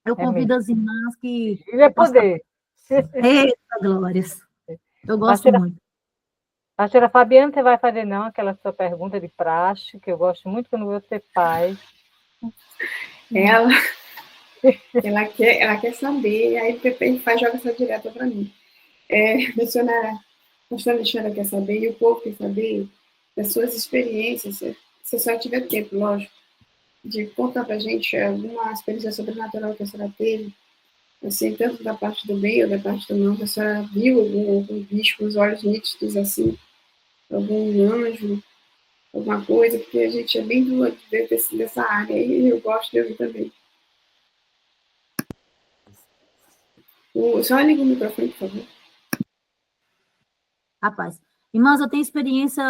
eu convido as irmãs que... Vigília é poder. Eita, glórias. Eu gosto muito. Pastora Fabiana, você vai fazer não aquela sua pergunta de praxe, que eu gosto muito quando você faz. Ela quer saber, aí o Pepe joga essa direta para mim. Missionária, pastor Alexandre quer saber, e o povo quer saber das suas experiências, se a senhora tiver tempo, lógico, de contar para a gente alguma experiência sobrenatural que a senhora teve, assim, tanto da parte do bem ou da parte do mal, que a senhora viu algum bicho com os olhos nítidos, assim, algum anjo, alguma coisa, porque a gente é bem doido dessa área, e eu gosto de ouvir também. Só liga o microfone, por favor. Rapaz, irmãs, eu tenho experiência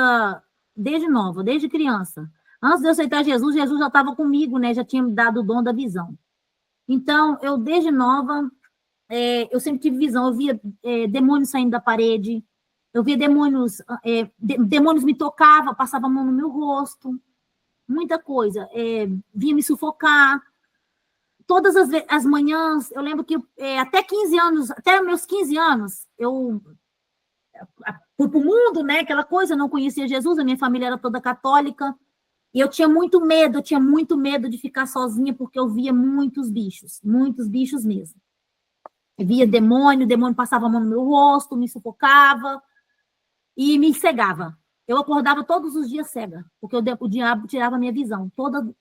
desde nova, desde criança. Antes de eu aceitar Jesus, Jesus já estava comigo, né? Já tinha me dado o dom da visão. Então, eu desde nova, eu sempre tive visão. Eu via demônios saindo da parede, eu via demônios, demônios me tocavam, passavam a mão no meu rosto, muita coisa. Vinha me sufocar. Todas as manhãs, eu lembro que até 15 anos, até meus 15 anos, eu fui para o mundo, né? Aquela coisa, eu não conhecia Jesus, a minha família era toda católica, e eu tinha muito medo de ficar sozinha, porque eu via muitos bichos mesmo. Eu via demônio passava a mão no meu rosto, me sufocava e me cegava. Eu acordava todos os dias cega, porque o diabo tirava a minha visão,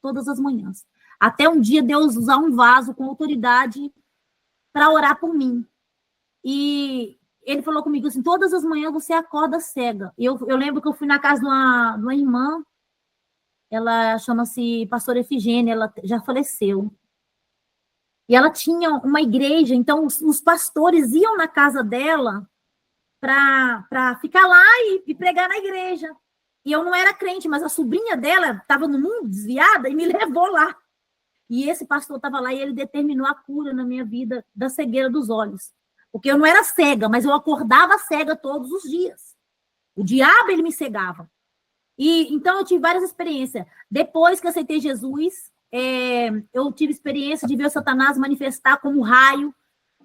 todas as manhãs. Até um dia Deus usar um vaso com autoridade para orar por mim. E ele falou comigo assim, todas as manhãs você acorda cega. Eu lembro que eu fui na casa de uma irmã, ela chama-se pastora Efigênia, ela já faleceu. E ela tinha uma igreja, então os pastores iam na casa dela para ficar lá e pregar na igreja. E eu não era crente, mas a sobrinha dela estava no mundo desviada e me levou lá. E esse pastor estava lá e ele determinou a cura na minha vida da cegueira dos olhos. Porque eu não era cega, mas eu acordava cega todos os dias. O diabo, ele me cegava. E então eu tive várias experiências. Depois que eu aceitei Jesus, eu tive experiência de ver o Satanás manifestar como raio.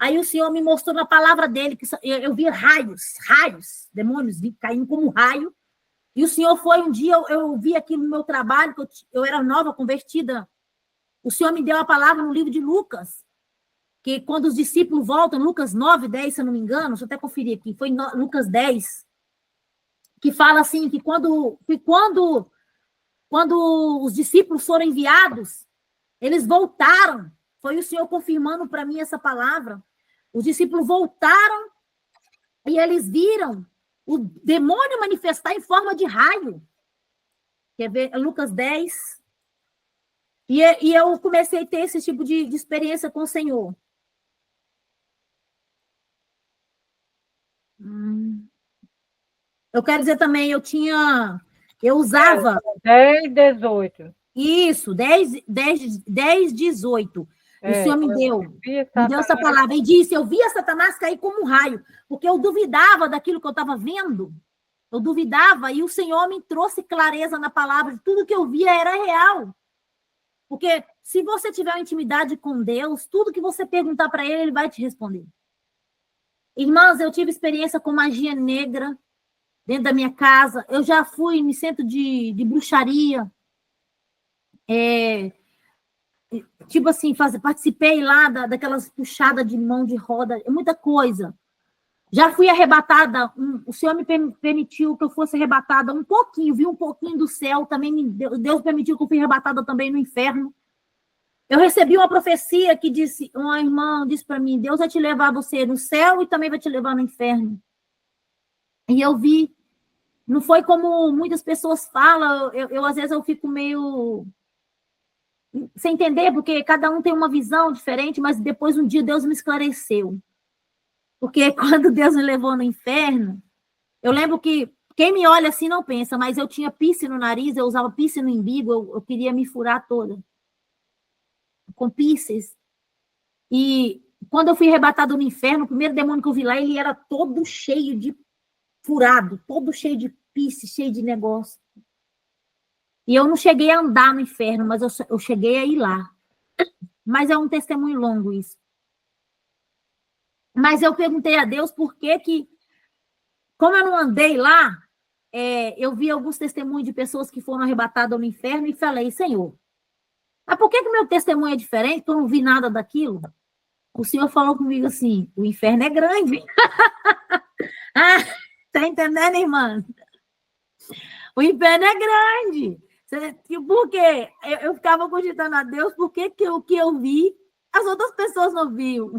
Aí o Senhor me mostrou na palavra dele que eu via raios, demônios caindo como raio. E o Senhor foi um dia, eu vi aqui no meu trabalho, que eu era nova, convertida. O Senhor me deu a palavra no livro de Lucas, que quando os discípulos voltam, Lucas 9, 10, se eu não me engano, deixa eu até conferir aqui, foi Lucas 10, que fala assim, que quando os discípulos foram enviados, eles voltaram. Foi o Senhor confirmando para mim essa palavra. Os discípulos voltaram e eles viram o demônio manifestar em forma de raio. Quer ver? Lucas 10. E eu comecei a ter esse tipo de experiência com o Senhor. Eu quero dizer também, eu usava... 10, 18. Isso, 10, 18. O Senhor me deu essa palavra e disse, eu via Satanás cair como um raio, porque eu duvidava daquilo que eu estava vendo. Eu duvidava e o Senhor me trouxe clareza na palavra, de tudo que eu via era real. Porque se você tiver uma intimidade com Deus, tudo que você perguntar para ele vai te responder. Irmãs, eu tive experiência com magia negra dentro da minha casa. Eu já fui em centro de bruxaria. Tipo assim, participei lá daquelas puxadas de mão de roda, muita coisa. Já fui arrebatada, o Senhor me permitiu que eu fosse arrebatada um pouquinho, vi um pouquinho do céu, também Deus permitiu que eu fui arrebatada também no inferno. Eu recebi uma profecia que disse, uma irmã disse para mim, Deus vai te levar você no céu e também vai te levar no inferno. E eu vi, não foi como muitas pessoas falam, às vezes eu fico meio sem entender, porque cada um tem uma visão diferente, mas depois um dia Deus me esclareceu. Porque quando Deus me levou no inferno, eu lembro que quem me olha assim não pensa, mas eu tinha piercing no nariz, eu usava piercing no umbigo, eu queria me furar toda. Com piercings. E quando eu fui arrebatado no inferno, o primeiro demônio que eu vi lá, ele era todo cheio de furado, todo cheio de piercing, cheio de negócio. E eu não cheguei a andar no inferno, mas eu cheguei a ir lá. Mas é um testemunho longo isso. Mas eu perguntei a Deus por que, como eu não andei lá, eu vi alguns testemunhos de pessoas que foram arrebatadas no inferno e falei, Senhor, mas por que meu testemunho é diferente? Eu não vi nada daquilo. O Senhor falou comigo assim, o inferno é grande. Tá entendendo, irmã? O inferno é grande. Por quê? Eu ficava cogitando a Deus, por que o que eu vi, as outras pessoas não viam?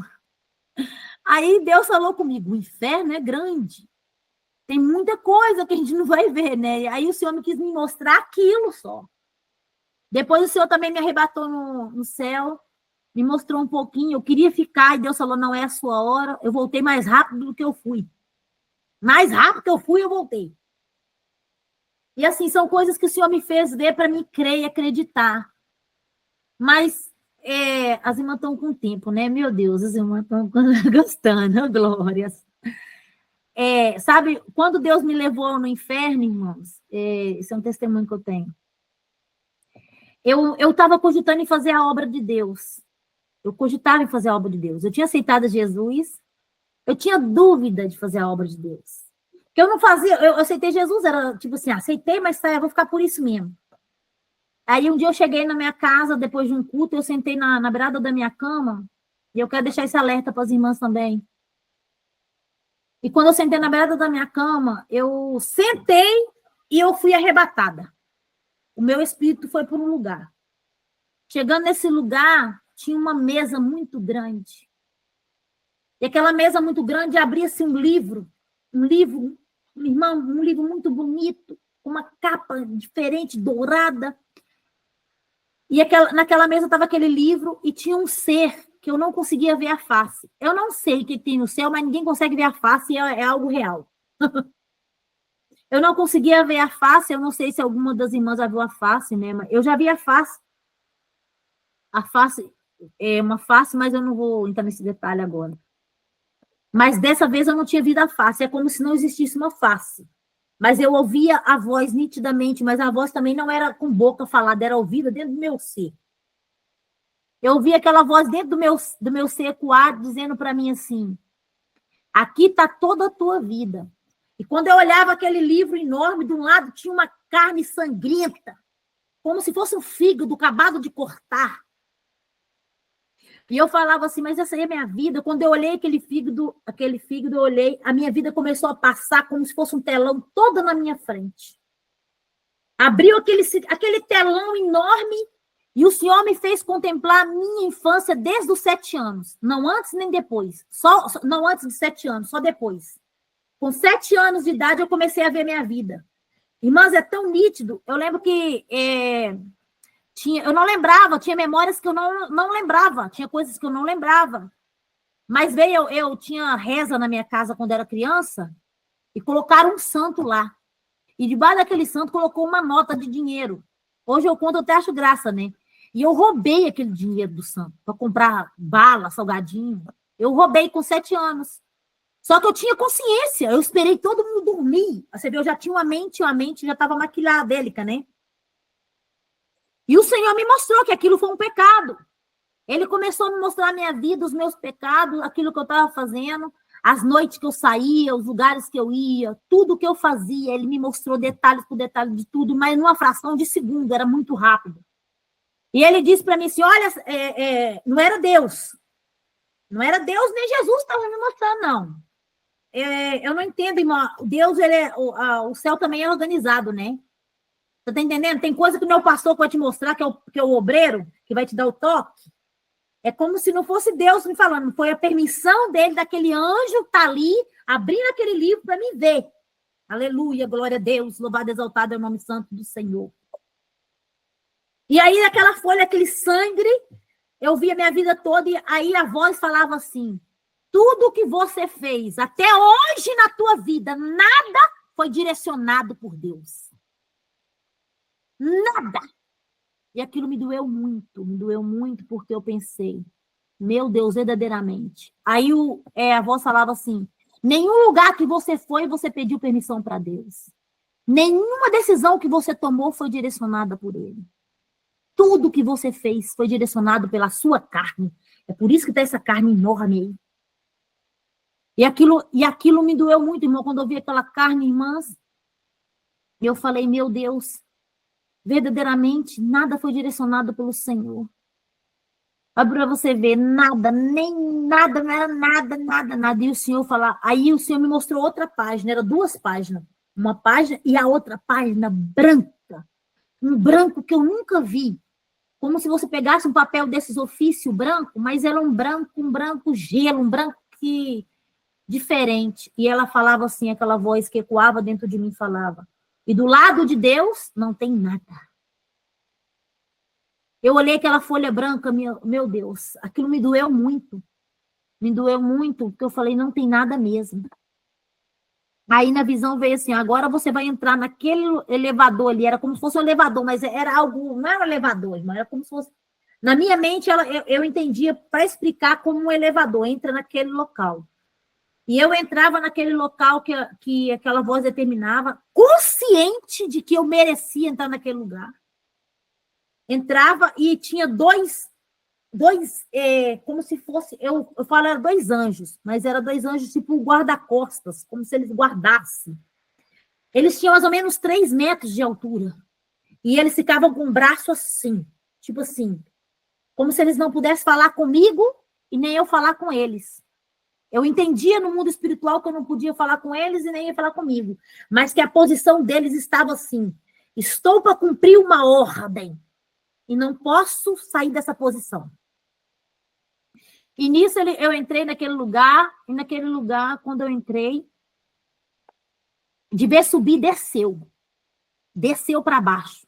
Aí Deus falou comigo, o inferno é grande. Tem muita coisa que a gente não vai ver, né? E aí o Senhor me quis me mostrar aquilo só. Depois o Senhor também me arrebatou no céu, me mostrou um pouquinho, eu queria ficar, e Deus falou, não é a sua hora. Eu voltei mais rápido do que eu fui. Mais rápido que eu fui, eu voltei. E assim, são coisas que o Senhor me fez ver para mim crer e acreditar. Mas as irmãs estão com tempo, né? Meu Deus, as irmãs estão gostando, glórias. Sabe, quando Deus me levou no inferno, irmãos, esse é um testemunho que eu tenho. Eu estava cogitando em fazer a obra de Deus. Eu cogitava em fazer a obra de Deus. Eu tinha aceitado Jesus, eu tinha dúvida de fazer a obra de Deus. Porque eu não fazia, eu aceitei Jesus, era tipo assim, aceitei, mas eu vou ficar por isso mesmo. Aí um dia eu cheguei na minha casa, depois de um culto, eu sentei na beirada da minha cama, e eu quero deixar esse alerta para as irmãs também. E quando eu sentei na beirada da minha cama, eu sentei e eu fui arrebatada. O meu espírito foi para um lugar. Chegando nesse lugar, tinha uma mesa muito grande. E aquela mesa muito grande abria-se um livro, irmão, um livro muito bonito, com uma capa diferente, dourada. E naquela mesa estava aquele livro e tinha um ser que eu não conseguia ver a face. Eu não sei o que tem no céu, mas ninguém consegue ver a face e é algo real. Eu não conseguia ver a face, eu não sei se alguma das irmãs já viu a face, né? Mas eu já vi a face. A face é uma face, mas eu não vou entrar nesse detalhe agora. Mas dessa vez eu não tinha visto a face, é como se não existisse uma face. Mas eu ouvia a voz nitidamente, mas a voz também não era com boca falada, era ouvida dentro do meu ser. Eu ouvia aquela voz dentro do meu ser ecoar, dizendo para mim assim, aqui está toda a tua vida. E quando eu olhava aquele livro enorme, de um lado tinha uma carne sangrenta, como se fosse um fígado acabado de cortar. E eu falava assim, mas essa aí é a minha vida. Quando eu olhei aquele fígado, eu olhei, a minha vida começou a passar como se fosse um telão todo na minha frente. Abriu aquele telão enorme e o Senhor me fez contemplar a minha infância desde os 7 anos. Não antes nem depois. Não antes de 7 anos, só depois. Com 7 anos de idade, eu comecei a ver minha vida. Irmãs, é tão nítido. Eu lembro que eu não lembrava, tinha memórias que eu não lembrava, tinha coisas que eu não lembrava. Mas eu tinha reza na minha casa quando era criança e colocaram um santo lá. E debaixo daquele santo colocou uma nota de dinheiro. Hoje eu conto, eu até acho graça, né? E eu roubei aquele dinheiro do santo para comprar bala, salgadinho. Eu roubei com 7 anos. Só que eu tinha consciência, eu esperei todo mundo dormir. Você vê, eu já tinha uma mente já estava maquiladélica, né? E o Senhor me mostrou que aquilo foi um pecado. Ele começou a me mostrar a minha vida, os meus pecados, aquilo que eu estava fazendo, as noites que eu saía, os lugares que eu ia, tudo que eu fazia. Ele me mostrou detalhes por detalhe de tudo, mas numa fração de segundo, era muito rápido. E ele disse para mim assim, olha, não era Deus. Não era Deus nem Jesus estava me mostrando, não. Eu não entendo, irmão. Deus, o céu também é organizado, né? Você tá entendendo? Tem coisa que o meu pastor vai te mostrar, que é o obreiro, que vai te dar o toque. É como se não fosse Deus me falando. Foi a permissão dele, daquele anjo que tá ali, abrindo aquele livro para me ver. Aleluia, glória a Deus, louvado e exaltado é o nome santo do Senhor. E aí, naquela folha, aquele sangue, eu via minha vida toda, e aí a voz falava assim, tudo que você fez até hoje na tua vida, nada foi direcionado por Deus. Nada. E aquilo me doeu muito, porque eu pensei, meu Deus, verdadeiramente. Aí a voz falava assim, nenhum lugar que você foi, você pediu permissão para Deus. Nenhuma decisão que você tomou foi direcionada por Ele. Tudo que você fez foi direcionado pela sua carne. É por isso que tem essa carne enorme aí. E aquilo me doeu muito, irmão, quando eu vi aquela carne, irmãs. E eu falei, meu Deus, verdadeiramente, nada foi direcionado pelo Senhor. Mas para você ver, nada, nem nada, não era nada, nada, nada. E o senhor falar, aí o senhor me mostrou outra página, era 2 páginas. Uma página e a outra página branca. Um branco que eu nunca vi. Como se você pegasse um papel desses ofício branco, mas era um branco gelo, um branco que diferente. E ela falava assim, aquela voz que ecoava dentro de mim falava. E do lado de Deus não tem nada. Eu olhei aquela folha branca, meu Deus, aquilo me doeu muito. Me doeu muito, porque eu falei, não tem nada mesmo. Aí na visão veio assim, agora você vai entrar naquele elevador ali, era como se fosse um elevador, mas era algo, não era um elevador, mas era como se fosse... Na minha mente, eu entendia para explicar como um elevador entra naquele local. E eu entrava naquele local que aquela voz determinava, consciente de que eu merecia entrar naquele lugar. Entrava e tinha dois como se fosse, eu falo, eram 2 anjos, mas eram 2 anjos tipo guarda-costas, como se eles guardassem. Eles tinham mais ou menos 3 metros de altura. E eles ficavam com o braço assim, tipo assim, como se eles não pudessem falar comigo e nem eu falar com eles. Eu entendia no mundo espiritual que eu não podia falar com eles e nem ia falar comigo, mas que a posição deles estava assim, estou para cumprir uma ordem. E não posso sair dessa posição. E nisso eu entrei naquele lugar, e naquele lugar, quando eu entrei, de ver subir, desceu. Desceu para baixo.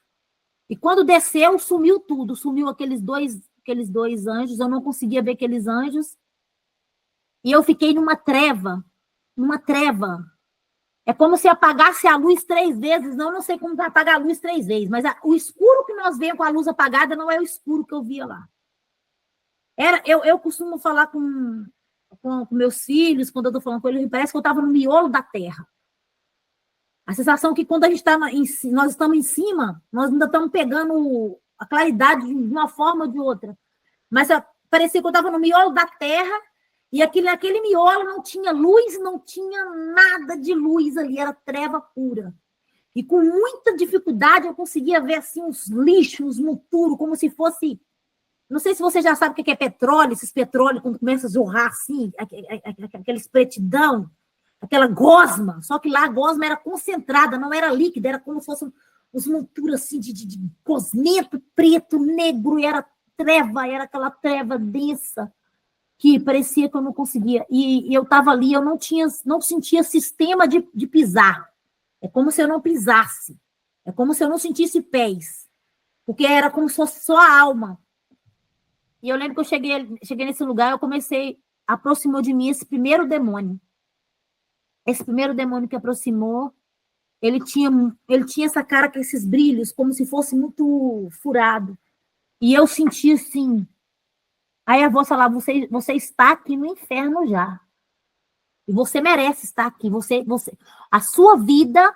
E quando desceu, sumiu tudo. Sumiu aqueles dois anjos, eu não conseguia ver aqueles anjos. E eu fiquei numa treva. É como se apagasse a luz 3 vezes. Não sei como apagar a luz 3 vezes, mas o escuro que nós vemos com a luz apagada não é o escuro que eu via lá. Eu costumo falar com meus filhos, quando eu estou falando com eles, parece que eu estava no miolo da terra. A sensação que quando a gente nós estamos em cima, nós ainda estamos pegando a claridade de uma forma ou de outra. Mas parecia que eu estava no miolo da terra. E naquele miolo não tinha luz, não tinha nada de luz ali, era treva pura. E com muita dificuldade eu conseguia ver assim uns lixos no turo, como se fosse... Não sei se você já sabe o que é petróleo, esses petróleos quando começa a jorrar assim, aquela espretidão, aquela gosma. Só que lá a gosma era concentrada, não era líquida, era como se fosse uns monturas assim de cosmento preto, negro, e era aquela treva densa, que parecia que eu não conseguia. E eu estava ali, eu não sentia sistema de pisar. É como se eu não pisasse. É como se eu não sentisse pés. Porque era como se fosse só a alma. E eu lembro que eu cheguei nesse lugar, aproximou de mim esse primeiro demônio. Esse primeiro demônio que aproximou, ele tinha essa cara com esses brilhos, como se fosse muito furado. E eu senti assim... Aí a voz falava, você está aqui no inferno já. E você merece estar aqui. A sua vida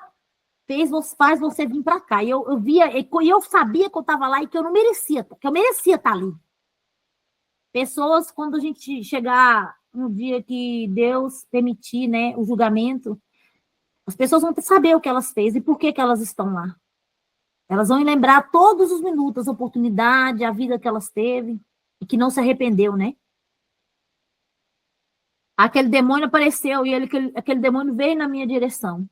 faz você vir para cá. E eu via, e eu sabia que eu estava lá e que eu não merecia, que eu merecia estar ali. Pessoas, quando a gente chegar no dia que Deus permitir, né, o julgamento, as pessoas vão saber o que elas fez e por que elas estão lá. Elas vão lembrar todos os minutos, a oportunidade, a vida que elas teve. E que não se arrependeu, né? Aquele demônio apareceu e aquele demônio veio na minha direção.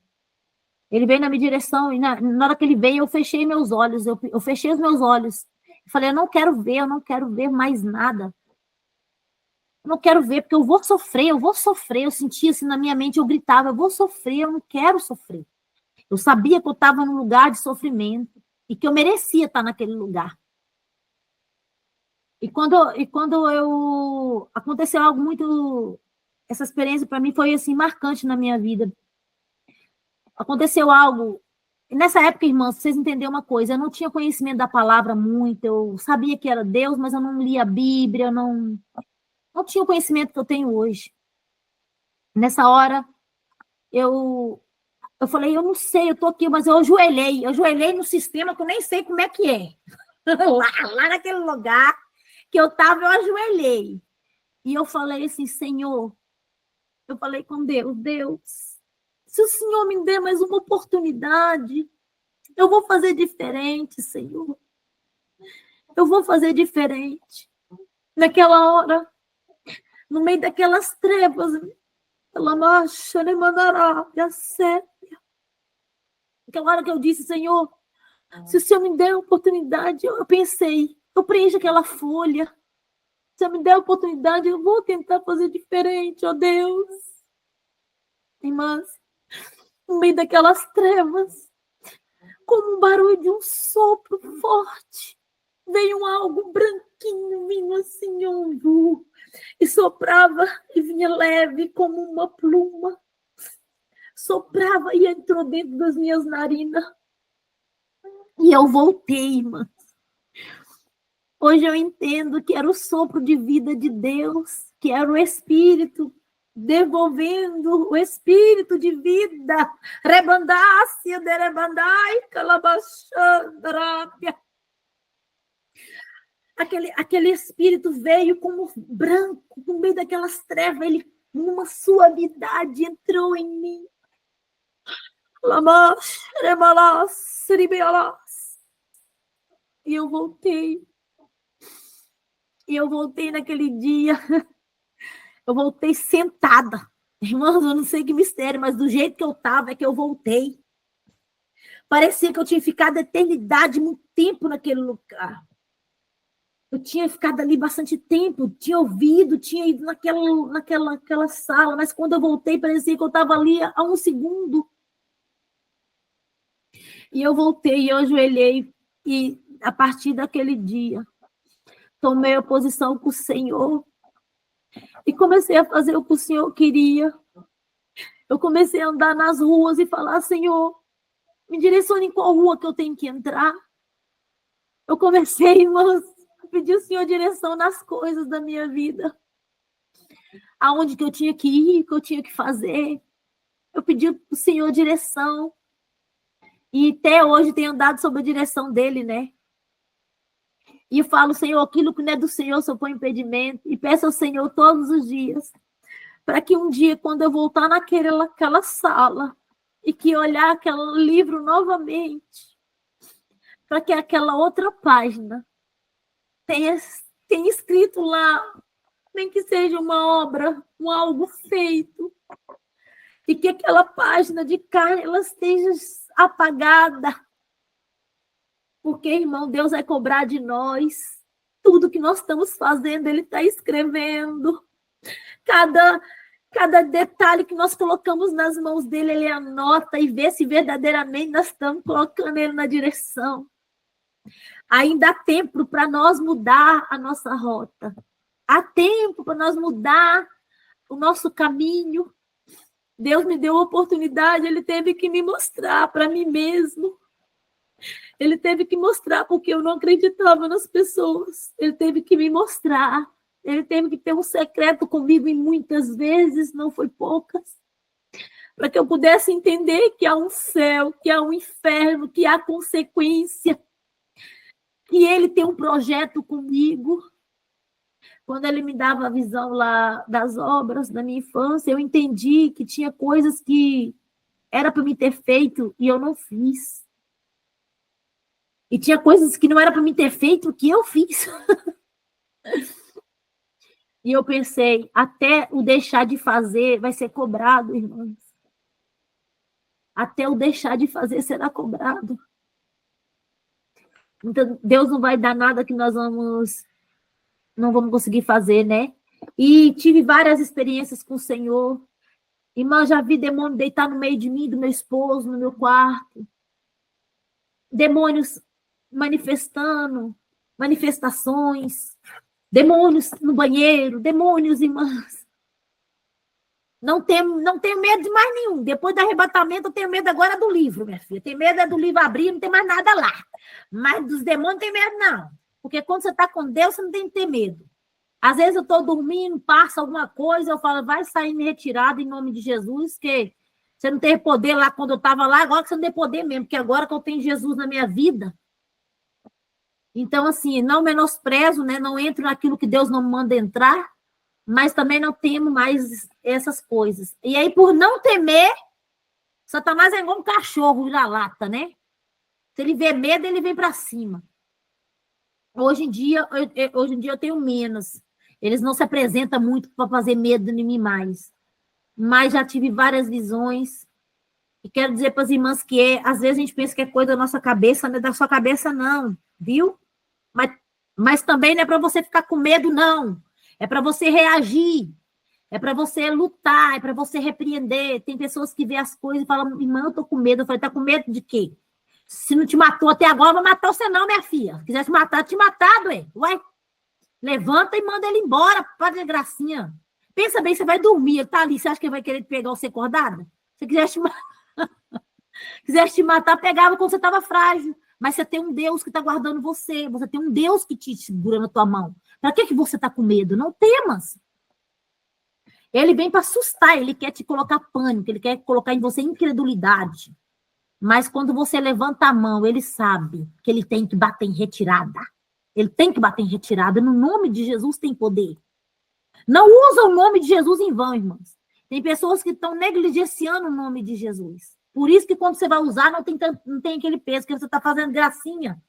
Ele veio na minha direção e na hora que ele veio, eu fechei meus olhos. Eu fechei os meus olhos. Eu falei, eu não quero ver mais nada. Eu não quero ver, porque eu vou sofrer. Eu sentia assim na minha mente, eu gritava, eu vou sofrer, eu não quero sofrer. Eu sabia que eu estava num lugar de sofrimento e que eu merecia estar naquele lugar. E quando aconteceu algo muito... Essa experiência, para mim, foi assim, marcante na minha vida. Aconteceu algo... Nessa época, irmãs, vocês entenderam uma coisa, eu não tinha conhecimento da palavra muito, eu sabia que era Deus, mas eu não lia a Bíblia, eu não tinha o conhecimento que eu tenho hoje. Nessa hora, eu falei, eu não sei, eu tô aqui, mas eu ajoelhei no sistema que eu nem sei como é que é. lá naquele lugar que eu estava, eu ajoelhei. E eu falei assim, Senhor, eu falei com Deus, se o Senhor me der mais uma oportunidade, eu vou fazer diferente, Senhor. Eu vou fazer diferente. Naquela hora, no meio daquelas trevas, ela marcha, né, mandará, aquela hora que eu disse, Senhor, se o Senhor me der a oportunidade, eu pensei, eu preencho aquela folha. Se o Senhor me der a oportunidade, eu vou tentar fazer diferente, ó Deus. Irmãs, no meio daquelas trevas, como um barulho de um sopro forte, veio algo branquinho, vindo assim, e soprava e vinha leve como uma pluma. Soprava e entrou dentro das minhas narinas. E eu voltei, irmã. Hoje eu entendo que era o sopro de vida de Deus, que era o Espírito devolvendo o Espírito de vida. Rebandácia, derebandai, calabaxandrápia. Aquele Espírito veio como branco, no meio daquelas trevas, ele, uma suavidade, entrou em mim. E eu voltei. E eu voltei naquele dia. Eu voltei sentada. Irmãos, eu não sei que mistério, mas do jeito que eu estava é que eu voltei. Parecia que eu tinha ficado a eternidade, muito tempo naquele lugar. Eu tinha ficado ali bastante tempo, tinha ouvido, tinha ido naquela sala, mas quando eu voltei, parecia que eu estava ali há um segundo. E eu voltei, eu ajoelhei, e a partir daquele dia, tomei a posição com o Senhor, e comecei a fazer o que o Senhor queria. Eu comecei a andar nas ruas e falar, Senhor, me direcione em qual rua que eu tenho que entrar. Eu comecei, irmãos, a pedir ao Senhor direção nas coisas da minha vida. Aonde que eu tinha que ir, o que eu tinha que fazer. Eu pedi ao Senhor direção. E até hoje tenho andado sob a direção dele, né? E eu falo, Senhor, aquilo que não é do Senhor, só põe impedimento. E peço ao Senhor todos os dias, para que um dia, quando eu voltar naquela sala, e que olhar aquele livro novamente, para que aquela outra página tenha escrito lá, nem que seja uma obra, algo feito, e que aquela página de carne ela esteja apagada. Porque, irmão, Deus vai cobrar de nós. Tudo que nós estamos fazendo, Ele está escrevendo. Cada detalhe que nós colocamos nas mãos dele, Ele anota e vê se verdadeiramente nós estamos colocando Ele na direção. Ainda há tempo para nós mudar a nossa rota. Há tempo para nós mudar o nosso caminho. Deus me deu a oportunidade, Ele teve que me mostrar para mim mesmo. Ele teve que mostrar porque eu não acreditava nas pessoas. Ele teve que me mostrar. Ele teve que ter um secreto comigo e muitas vezes, não foi poucas, para que eu pudesse entender que há um céu, que há um inferno, que há consequência. E ele tem um projeto comigo. Quando ele me dava a visão lá das obras da minha infância, eu entendi que tinha coisas que era para me ter feito e eu não fiz. E tinha coisas que não era para me ter feito que eu fiz. E eu pensei, até o deixar de fazer vai ser cobrado, irmãos. Até o deixar de fazer será cobrado. Então, Deus não vai dar nada que nós não vamos conseguir fazer, né? E tive várias experiências com o Senhor. Irmã, já vi demônio deitar no meio de mim, do meu esposo, no meu quarto. Demônios manifestações. Demônios no banheiro, demônios, irmãs. Não tenho medo de mais nenhum. Depois do arrebatamento, eu tenho medo agora do livro, minha filha. Tenho medo do livro abrir, não tem mais nada lá. Mas dos demônios não tem medo, não. Porque quando você está com Deus, você não tem que ter medo. Às vezes eu estou dormindo, passa alguma coisa, eu falo, vai sair me retirada em nome de Jesus, que você não teve poder lá quando eu estava lá, agora que você não tem poder mesmo, porque agora que eu tenho Jesus na minha vida. Então, assim, não menosprezo, né? Não entro naquilo que Deus não manda entrar, mas também não temo mais essas coisas. E aí, por não temer, Satanás é igual um cachorro da lata, né? Se ele vê medo, ele vem para cima. Hoje em dia eu tenho menos. Eles não se apresentam muito para fazer medo em mim mais. Mas já tive várias visões. E quero dizer para as irmãs que às vezes a gente pensa que é coisa da nossa cabeça, não é da sua cabeça, não. Viu? Mas também não é para você ficar com medo, não. É para você reagir. É para você lutar, é para você repreender. Tem pessoas que vê as coisas e falam, irmã, eu tô com medo. Eu falei, tá com medo de quê? Se não te matou até agora, vai matar você não, minha filha. Se quiser te matar, te matado, ué. Levanta e manda ele embora, para de gracinha. Pensa bem, você vai dormir, ele tá ali, você acha que ele vai querer pegar você acordada? Se quisesse te matar, pegava quando você estava frágil. Mas você tem um Deus que está guardando você, você tem um Deus que te segura na tua mão. Para que você está com medo? Não temas. Ele vem para assustar, ele quer te colocar pânico, ele quer colocar em você incredulidade. Mas quando você levanta a mão, ele sabe que ele tem que bater em retirada. Ele tem que bater em retirada. No nome de Jesus tem poder. Não usa o nome de Jesus em vão, irmãos. Tem pessoas que estão negligenciando o nome de Jesus. Por isso que quando você vai usar, não tem aquele peso, que você está fazendo gracinha.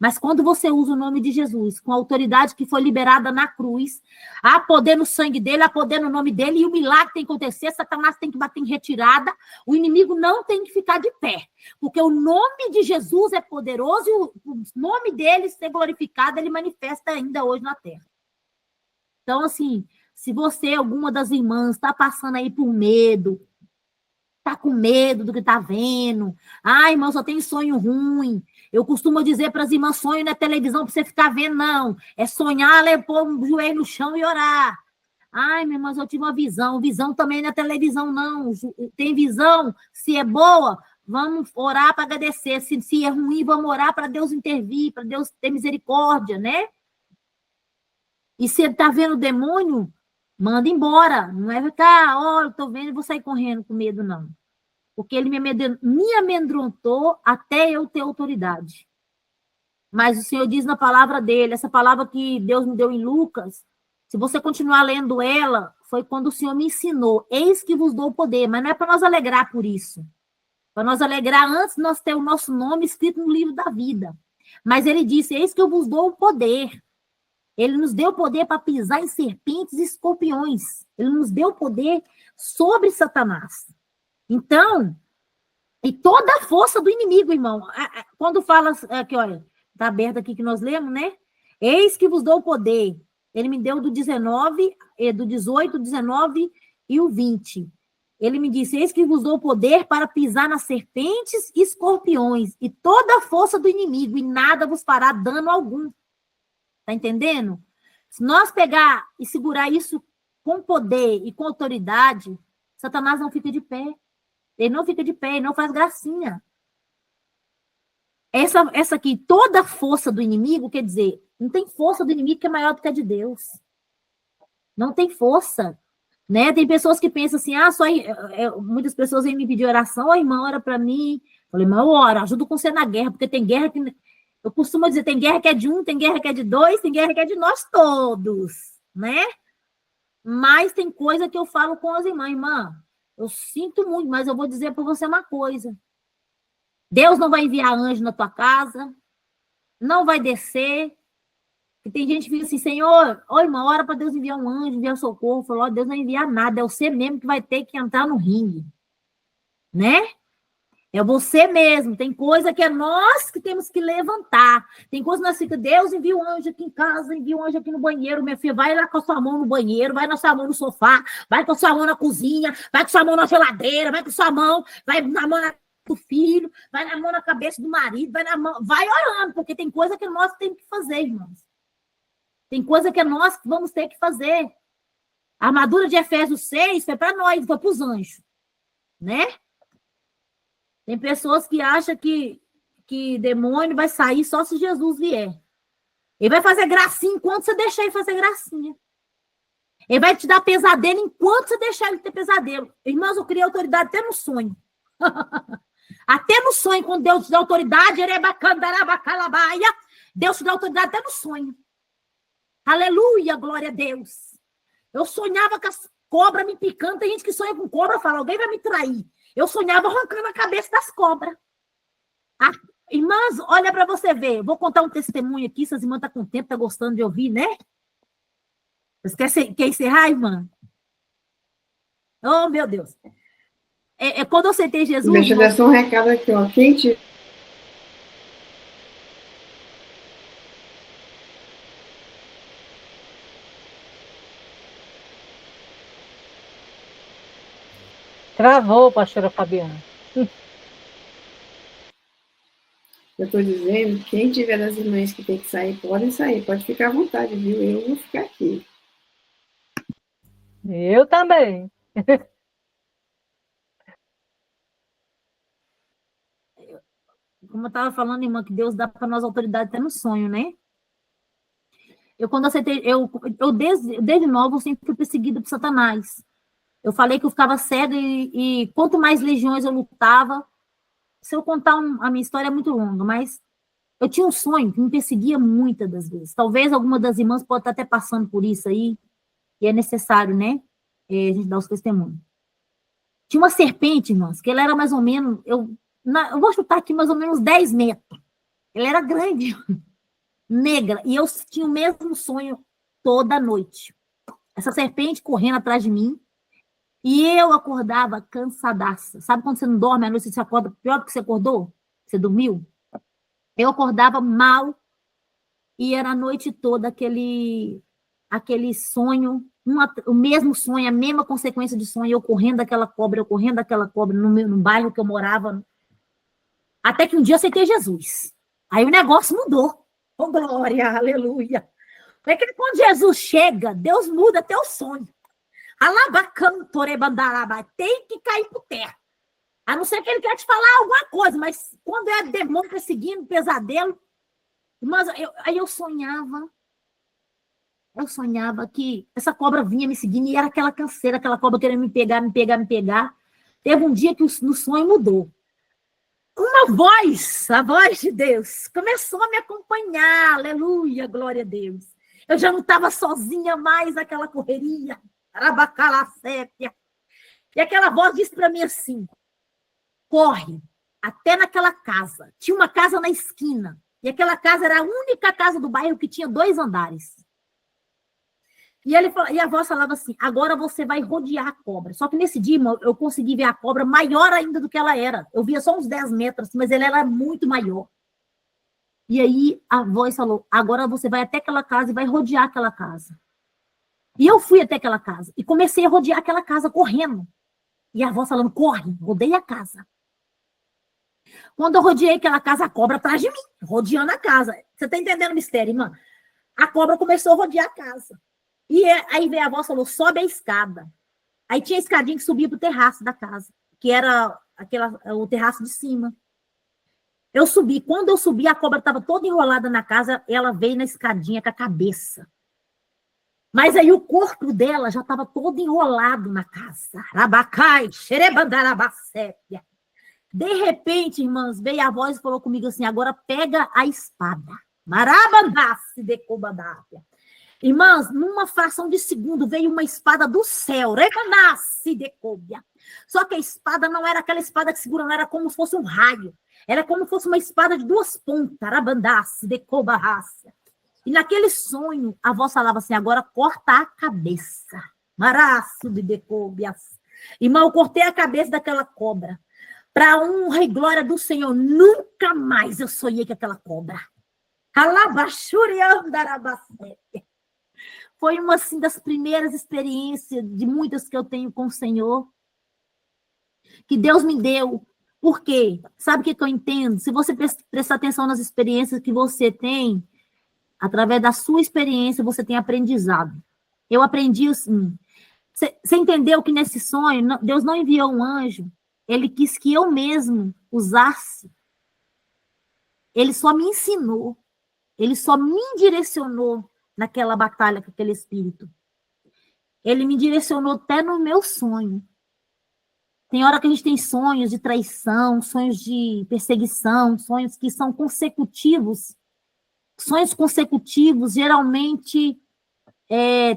Mas quando você usa o nome de Jesus, com a autoridade que foi liberada na cruz, há poder no sangue dele, há poder no nome dele, e o milagre tem que acontecer, Satanás tem que bater em retirada, o inimigo não tem que ficar de pé, porque o nome de Jesus é poderoso e o nome dele ser glorificado, ele manifesta ainda hoje na terra. Então, assim, se você, alguma das irmãs, está passando aí por medo, está com medo do que está vendo, ai, irmão, só tem sonho ruim. Eu costumo dizer para as irmãs, sonho na televisão para você ficar vendo, não. É sonhar, pôr o joelho no chão e orar. Ai, minha irmã, eu tive uma visão. Visão também não é televisão, não. Tem visão, se é boa, vamos orar para agradecer. Se é ruim, vamos orar para Deus intervir, para Deus ter misericórdia, né? E se ele está vendo o demônio, manda embora. Não é ficar, eu estou vendo e vou sair correndo com medo, não. Porque ele me amedrontou até eu ter autoridade. Mas o Senhor diz na palavra dele, essa palavra que Deus me deu em Lucas, se você continuar lendo ela, foi quando o Senhor me ensinou, eis que vos dou o poder, mas não é para nós alegrar por isso. Para nós alegrar antes de nós ter o nosso nome escrito no livro da vida. Mas ele disse, eis que eu vos dou o poder. Ele nos deu poder para pisar em serpentes e escorpiões. Ele nos deu poder sobre Satanás. Então, e toda a força do inimigo, irmão. Quando fala, aqui, olha, está aberto aqui que nós lemos, né? Eis que vos dou o poder. Ele me deu do 19, do 18, 19 e o 20. Ele me disse, eis que vos dou o poder para pisar nas serpentes e escorpiões e toda a força do inimigo e nada vos fará dano algum. Tá entendendo? Se nós pegar e segurar isso com poder e com autoridade, Satanás não fica de pé. Ele não fica de pé, ele não faz gracinha. Essa aqui, toda a força do inimigo, quer dizer, não tem força do inimigo que é maior do que a de Deus. Não tem força. Né? Tem pessoas que pensam assim, muitas pessoas vêm me pedir oração, irmã, ora para mim. Eu falei, irmã, eu oro, ajudo com você na guerra, porque tem guerra que... Eu costumo dizer, tem guerra que é de um, tem guerra que é de dois, tem guerra que é de nós todos, né? Mas tem coisa que eu falo com as irmãs, irmã, eu sinto muito, mas eu vou dizer para você uma coisa. Deus não vai enviar anjo na tua casa, não vai descer. E tem gente que fica assim, Senhor, irmã, ora para Deus enviar um anjo, enviar socorro. Falou, Deus não vai enviar nada, é você mesmo que vai ter que entrar no ringue, né? É você mesmo. Tem coisa que é nós que temos que levantar. Tem coisa que nós ficamos, Deus envia um anjo aqui em casa, envia um anjo aqui no banheiro, minha filha, vai lá com a sua mão no banheiro, vai na sua mão no sofá, vai com a sua mão na cozinha, vai com a sua mão na geladeira, vai com a sua mão, vai na mão do filho, vai na mão na cabeça do marido, vai orando, porque tem coisa que nós temos que fazer, irmãos. Tem coisa que nós vamos ter que fazer. A armadura de Efésios 6 foi para nós, foi para os anjos, né? Tem pessoas que acham que demônio vai sair só se Jesus vier. Ele vai fazer gracinha enquanto você deixar ele fazer gracinha. Ele vai te dar pesadelo enquanto você deixar ele ter pesadelo. Irmãos, eu criei autoridade até no sonho. Até no sonho, quando Deus te dá autoridade, Deus te dá autoridade até no sonho. Aleluia, glória a Deus. Eu sonhava com as cobras me picando. Tem gente que sonha com cobra, fala, alguém vai me trair. Eu sonhava arrancando a cabeça das cobras. Irmãs, olha para você ver. Vou contar um testemunho aqui. Se as irmãs estão com tempo, estão gostando de ouvir, né? Você quer encerrar, irmã? Oh, meu Deus. Quando eu aceitei Jesus... Deixa eu dar só um recado aqui, ó. Quem te... Travou, pastora Fabiana. Eu estou dizendo, quem tiver das irmãs que tem que sair, podem sair. Pode ficar à vontade, viu? Eu vou ficar aqui. Eu também. Como eu estava falando, irmã, que Deus dá para nós autoridade até no sonho, né? Quando aceitei, desde novo, eu sempre fui perseguida por Satanás. Eu falei que eu ficava cega e quanto mais legiões eu lutava, se eu contar a minha história é muito longa, mas eu tinha um sonho que me perseguia muitas das vezes. Talvez alguma das irmãs possa estar até passando por isso aí, e é necessário, né? A gente dar os testemunhos. Tinha uma serpente, irmãs, que ela era mais ou menos, eu vou chutar aqui mais ou menos 10 metros. Ela era grande, negra, e eu tinha o mesmo sonho toda noite. Essa serpente correndo atrás de mim, e eu acordava cansadaça. Sabe quando você não dorme à noite, você acorda pior do que você acordou? Você dormiu? Eu acordava mal, e era a noite toda aquele sonho, o mesmo sonho, a mesma consequência de sonho, eu correndo daquela cobra no bairro que eu morava. Até que um dia eu aceitei Jesus. Aí o negócio mudou. Oh, glória, aleluia. Porque quando Jesus chega, Deus muda até o sonho. Tem que cair por terra. A não ser que ele quer te falar alguma coisa, mas quando é demônio perseguindo, pesadelo, mas aí eu sonhava que essa cobra vinha me seguindo e era aquela canseira, aquela cobra querendo me pegar. Teve um dia que no sonho mudou. Uma voz, a voz de Deus, começou a me acompanhar, aleluia, glória a Deus. Eu já não estava sozinha mais naquela correria. E aquela voz disse para mim assim, corre até naquela casa. Tinha uma casa na esquina. E aquela casa era a única casa do bairro que tinha 2 andares. E a voz falava assim, agora você vai rodear a cobra. Só que nesse dia, irmão, eu consegui ver a cobra maior ainda do que ela era. Eu via só uns 10 metros, mas ela era muito maior. E aí a voz falou, agora você vai até aquela casa e vai rodear aquela casa. E eu fui até aquela casa e comecei a rodear aquela casa correndo. E a voz falando, corre, rodeia a casa. Quando eu rodeei aquela casa, a cobra atrás de mim, rodeando a casa. Você está entendendo o mistério, irmã? A cobra começou a rodear a casa. E aí veio a voz e falou, sobe a escada. Aí tinha a escadinha que subia para o terraço da casa, que era o terraço de cima. Eu subi. Quando eu subi, a cobra estava toda enrolada na casa, ela veio na escadinha com a cabeça. Mas aí o corpo dela já estava todo enrolado na casa. Rabacai, xerebandarabacépia. De repente, irmãs, veio a voz e falou comigo assim, agora pega a espada. Marabandasse de cobandápia. Irmãs, numa fração de segundo, veio uma espada do céu. Rebandasse de cobia. Só que a espada não era aquela espada que segura, não era como se fosse um raio. Era como se fosse uma espada de 2 pontas. Rabandasse de cobarraça. E naquele sonho, a voz falava assim, agora corta a cabeça. Maraço de decóbias. Irmão, eu cortei a cabeça daquela cobra. Para honra e glória do Senhor, nunca mais eu sonhei com aquela cobra. Foi uma assim, das primeiras experiências, de muitas que eu tenho com o Senhor, que Deus me deu. Por quê? Sabe o que eu entendo? Se você prestar atenção nas experiências que você tem, através da sua experiência, você tem aprendizado. Eu aprendi assim. Você entendeu que nesse sonho, Deus não enviou um anjo, ele quis que eu mesmo usasse. Ele só me ensinou. Ele só me direcionou naquela batalha com aquele espírito. Ele me direcionou até no meu sonho. Tem hora que a gente tem sonhos de traição, sonhos de perseguição, sonhos que são consecutivos. Sonhos consecutivos, geralmente,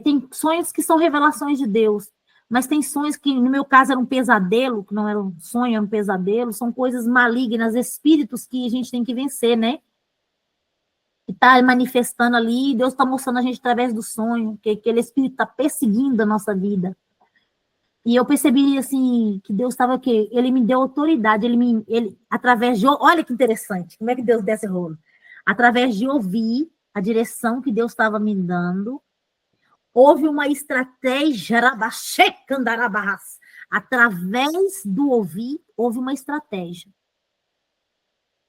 tem sonhos que são revelações de Deus. Mas tem sonhos que, no meu caso, era um pesadelo, que não era um sonho, era um pesadelo, são coisas malignas, espíritos que a gente tem que vencer, né? Que está manifestando ali, Deus está mostrando a gente através do sonho, que aquele espírito está perseguindo a nossa vida. E eu percebi, assim, que Deus estava aqui, ele me deu autoridade, ele através de, olha que interessante, como é que Deus desce rolo? Através de ouvir a direção que Deus estava me dando, houve uma estratégia, através do ouvir, houve uma estratégia.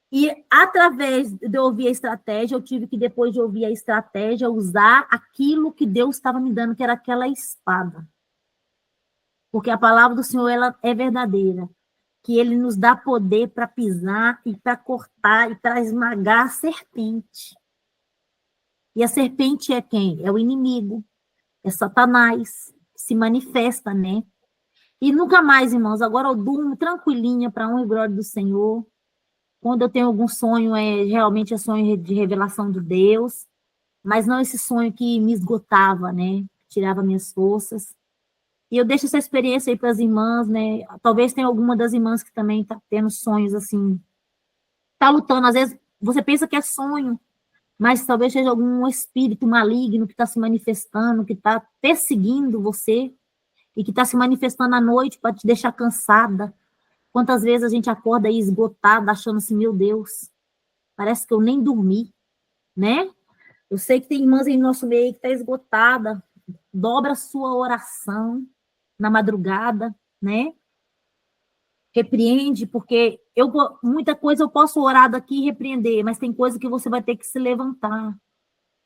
E através de ouvir a estratégia, eu tive que, depois de ouvir a estratégia, usar aquilo que Deus estava me dando, que era aquela espada. Porque a palavra do Senhor, ela é verdadeira, que ele nos dá poder para pisar e para cortar e para esmagar a serpente. E a serpente é quem? É o inimigo, é Satanás, que se manifesta, né? E nunca mais, irmãos, agora eu durmo tranquilinha para honra e glória do Senhor. Quando eu tenho algum sonho, realmente é sonho de revelação de Deus, mas não esse sonho que me esgotava, né? Tirava minhas forças. E eu deixo essa experiência aí para as irmãs, né? Talvez tenha alguma das irmãs que também está tendo sonhos assim, está lutando. Às vezes você pensa que é sonho, mas talvez seja algum espírito maligno que está se manifestando, que está perseguindo você e que está se manifestando à noite para te deixar cansada. Quantas vezes a gente acorda aí esgotada, achando assim, meu Deus, parece que eu nem dormi, né? Eu sei que tem irmãs aí no nosso meio que está esgotada. Dobra a sua oração na madrugada, né? Repreende, porque muita coisa eu posso orar daqui e repreender, mas tem coisa que você vai ter que se levantar.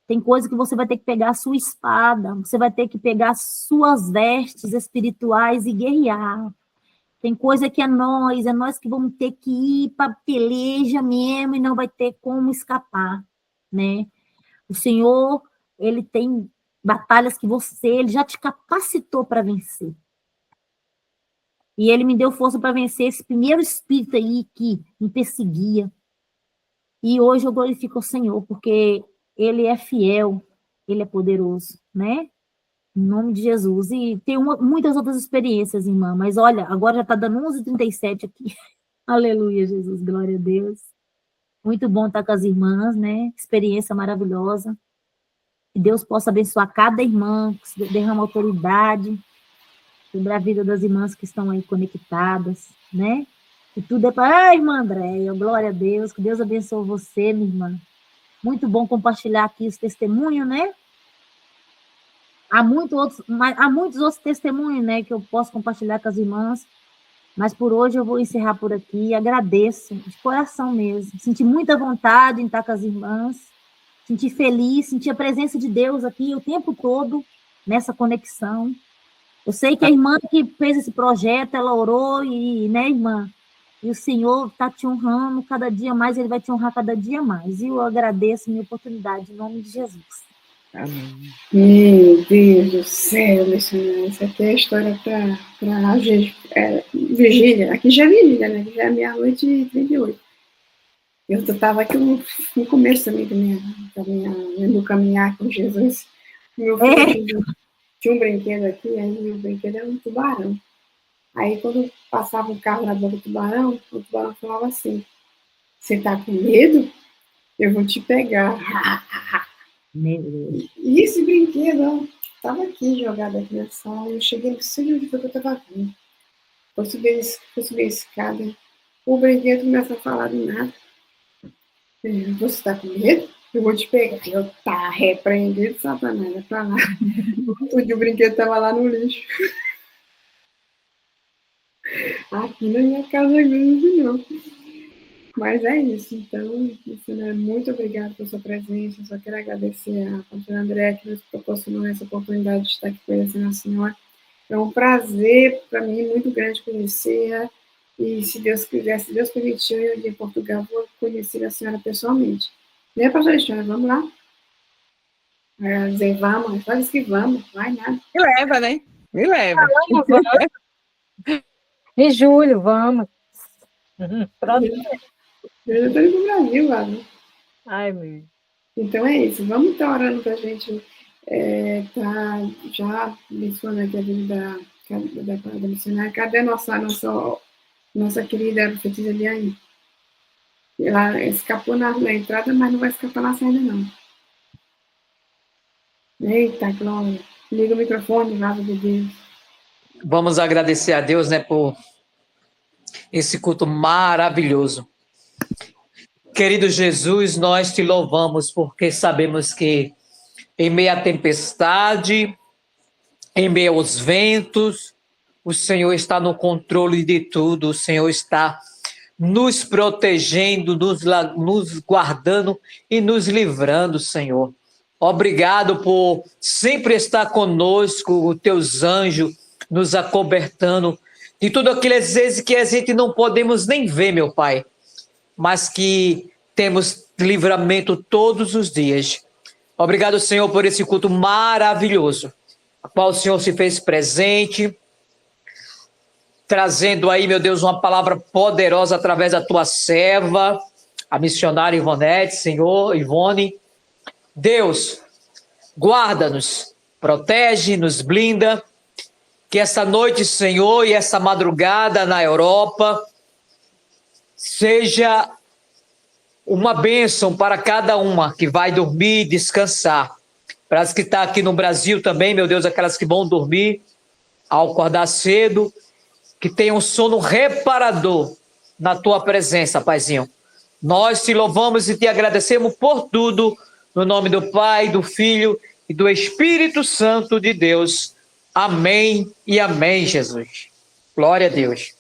Tem coisa que você vai ter que pegar a sua espada, você vai ter que pegar suas vestes espirituais e guerrear. Tem coisa que é nós que vamos ter que ir para peleja mesmo e não vai ter como escapar, né? O Senhor, ele tem batalhas que ele já te capacitou para vencer. E ele me deu força para vencer esse primeiro espírito aí que me perseguia. E hoje eu glorifico o Senhor, porque ele é fiel, ele é poderoso, né? Em nome de Jesus. E tem muitas outras experiências, irmã, mas olha, agora já está dando 11h37 aqui. Aleluia, Jesus, glória a Deus. Muito bom estar com as irmãs, né? Experiência maravilhosa. Que Deus possa abençoar cada irmã, que derrama autoridade sobre a vida das irmãs que estão aí conectadas, né? E tudo é para... irmã Andréia, glória a Deus, que Deus abençoe você, minha irmã. Muito bom compartilhar aqui os testemunhos, né? Há muitos outros testemunhos, né, que eu posso compartilhar com as irmãs, mas por hoje eu vou encerrar por aqui. Agradeço, de coração mesmo. Senti muita vontade em estar com as irmãs, senti feliz, senti a presença de Deus aqui o tempo todo, nessa conexão. Eu sei que a irmã que fez esse projeto, ela orou, né, irmã? E o Senhor está te honrando cada dia mais, Ele vai te honrar cada dia mais. E eu agradeço a minha oportunidade, em nome de Jesus. Amém. Meu Deus do céu, missionária, isso aqui é a história para vigília. Aqui já é vigília, né? Já é meia-noite e 38. Eu estava aqui no começo também do caminhar com Jesus. Meu filho tinha um brinquedo aqui, aí o brinquedo era um tubarão. Aí quando passava um carro na boca do tubarão, o tubarão falava assim: você tá com medo? Eu vou te pegar. Meu Deus. E esse brinquedo estava aqui, jogado aqui na sala. Eu cheguei, não sei onde foi que eu estava vindo. Fui subir a escada. O brinquedo começa a falar do nada. Você está com medo? Eu vou te pegar. Eu tá repreendido, Satanás, é pra lá. O brinquedo estava lá no lixo. Aqui na minha casa grande, não. Mas é isso, então, muito obrigada pela sua presença. Só quero agradecer a pastora Andréia que nos proporcionou essa oportunidade de estar aqui conhecendo a senhora. É um prazer para mim muito grande conhecê-la. E se Deus quiser, se Deus permitir, eu de Portugal vou conhecer a senhora pessoalmente. Né, pastora Estela? Vamos lá? Vai dizer, vamos, só diz que vamos, vai nada. Me leva, né? Me leva. Vamos. Em julho, vamos. Pronto. Eu já estou indo para o Brasil, lá, né? Ai, meu. Então é isso. Vamos estar orando para a gente tá já abençoando aqui a vida da missionária, cadê nossa querida profetisa Eliane? Ela escapou na entrada, mas não vai escapar na saída, não. Eita, glória. Liga o microfone, graças a Deus. Vamos agradecer a Deus, né, por esse culto maravilhoso. Querido Jesus, nós te louvamos porque sabemos que em meio à tempestade, em meio aos ventos, o Senhor está no controle de tudo, o Senhor está nos protegendo, nos guardando e nos livrando, Senhor. Obrigado por sempre estar conosco, os teus anjos nos acobertando de tudo aquilo, às vezes, que a gente não podemos nem ver, meu Pai, mas que temos livramento todos os dias. Obrigado, Senhor, por esse culto maravilhoso, a qual o Senhor se fez presente, trazendo aí, meu Deus, uma palavra poderosa através da tua serva, a missionária Ivonete, Senhor, Ivone. Deus, guarda-nos, protege, nos blinda, que essa noite, Senhor, e essa madrugada na Europa seja uma bênção para cada uma que vai dormir e descansar. Para as que estão aqui no Brasil também, meu Deus, aquelas que vão dormir ao acordar cedo, que tenham um sono reparador na tua presença, Paizinho. Nós te louvamos e te agradecemos por tudo, no nome do Pai, do Filho e do Espírito Santo de Deus. Amém e amém, Jesus. Glória a Deus.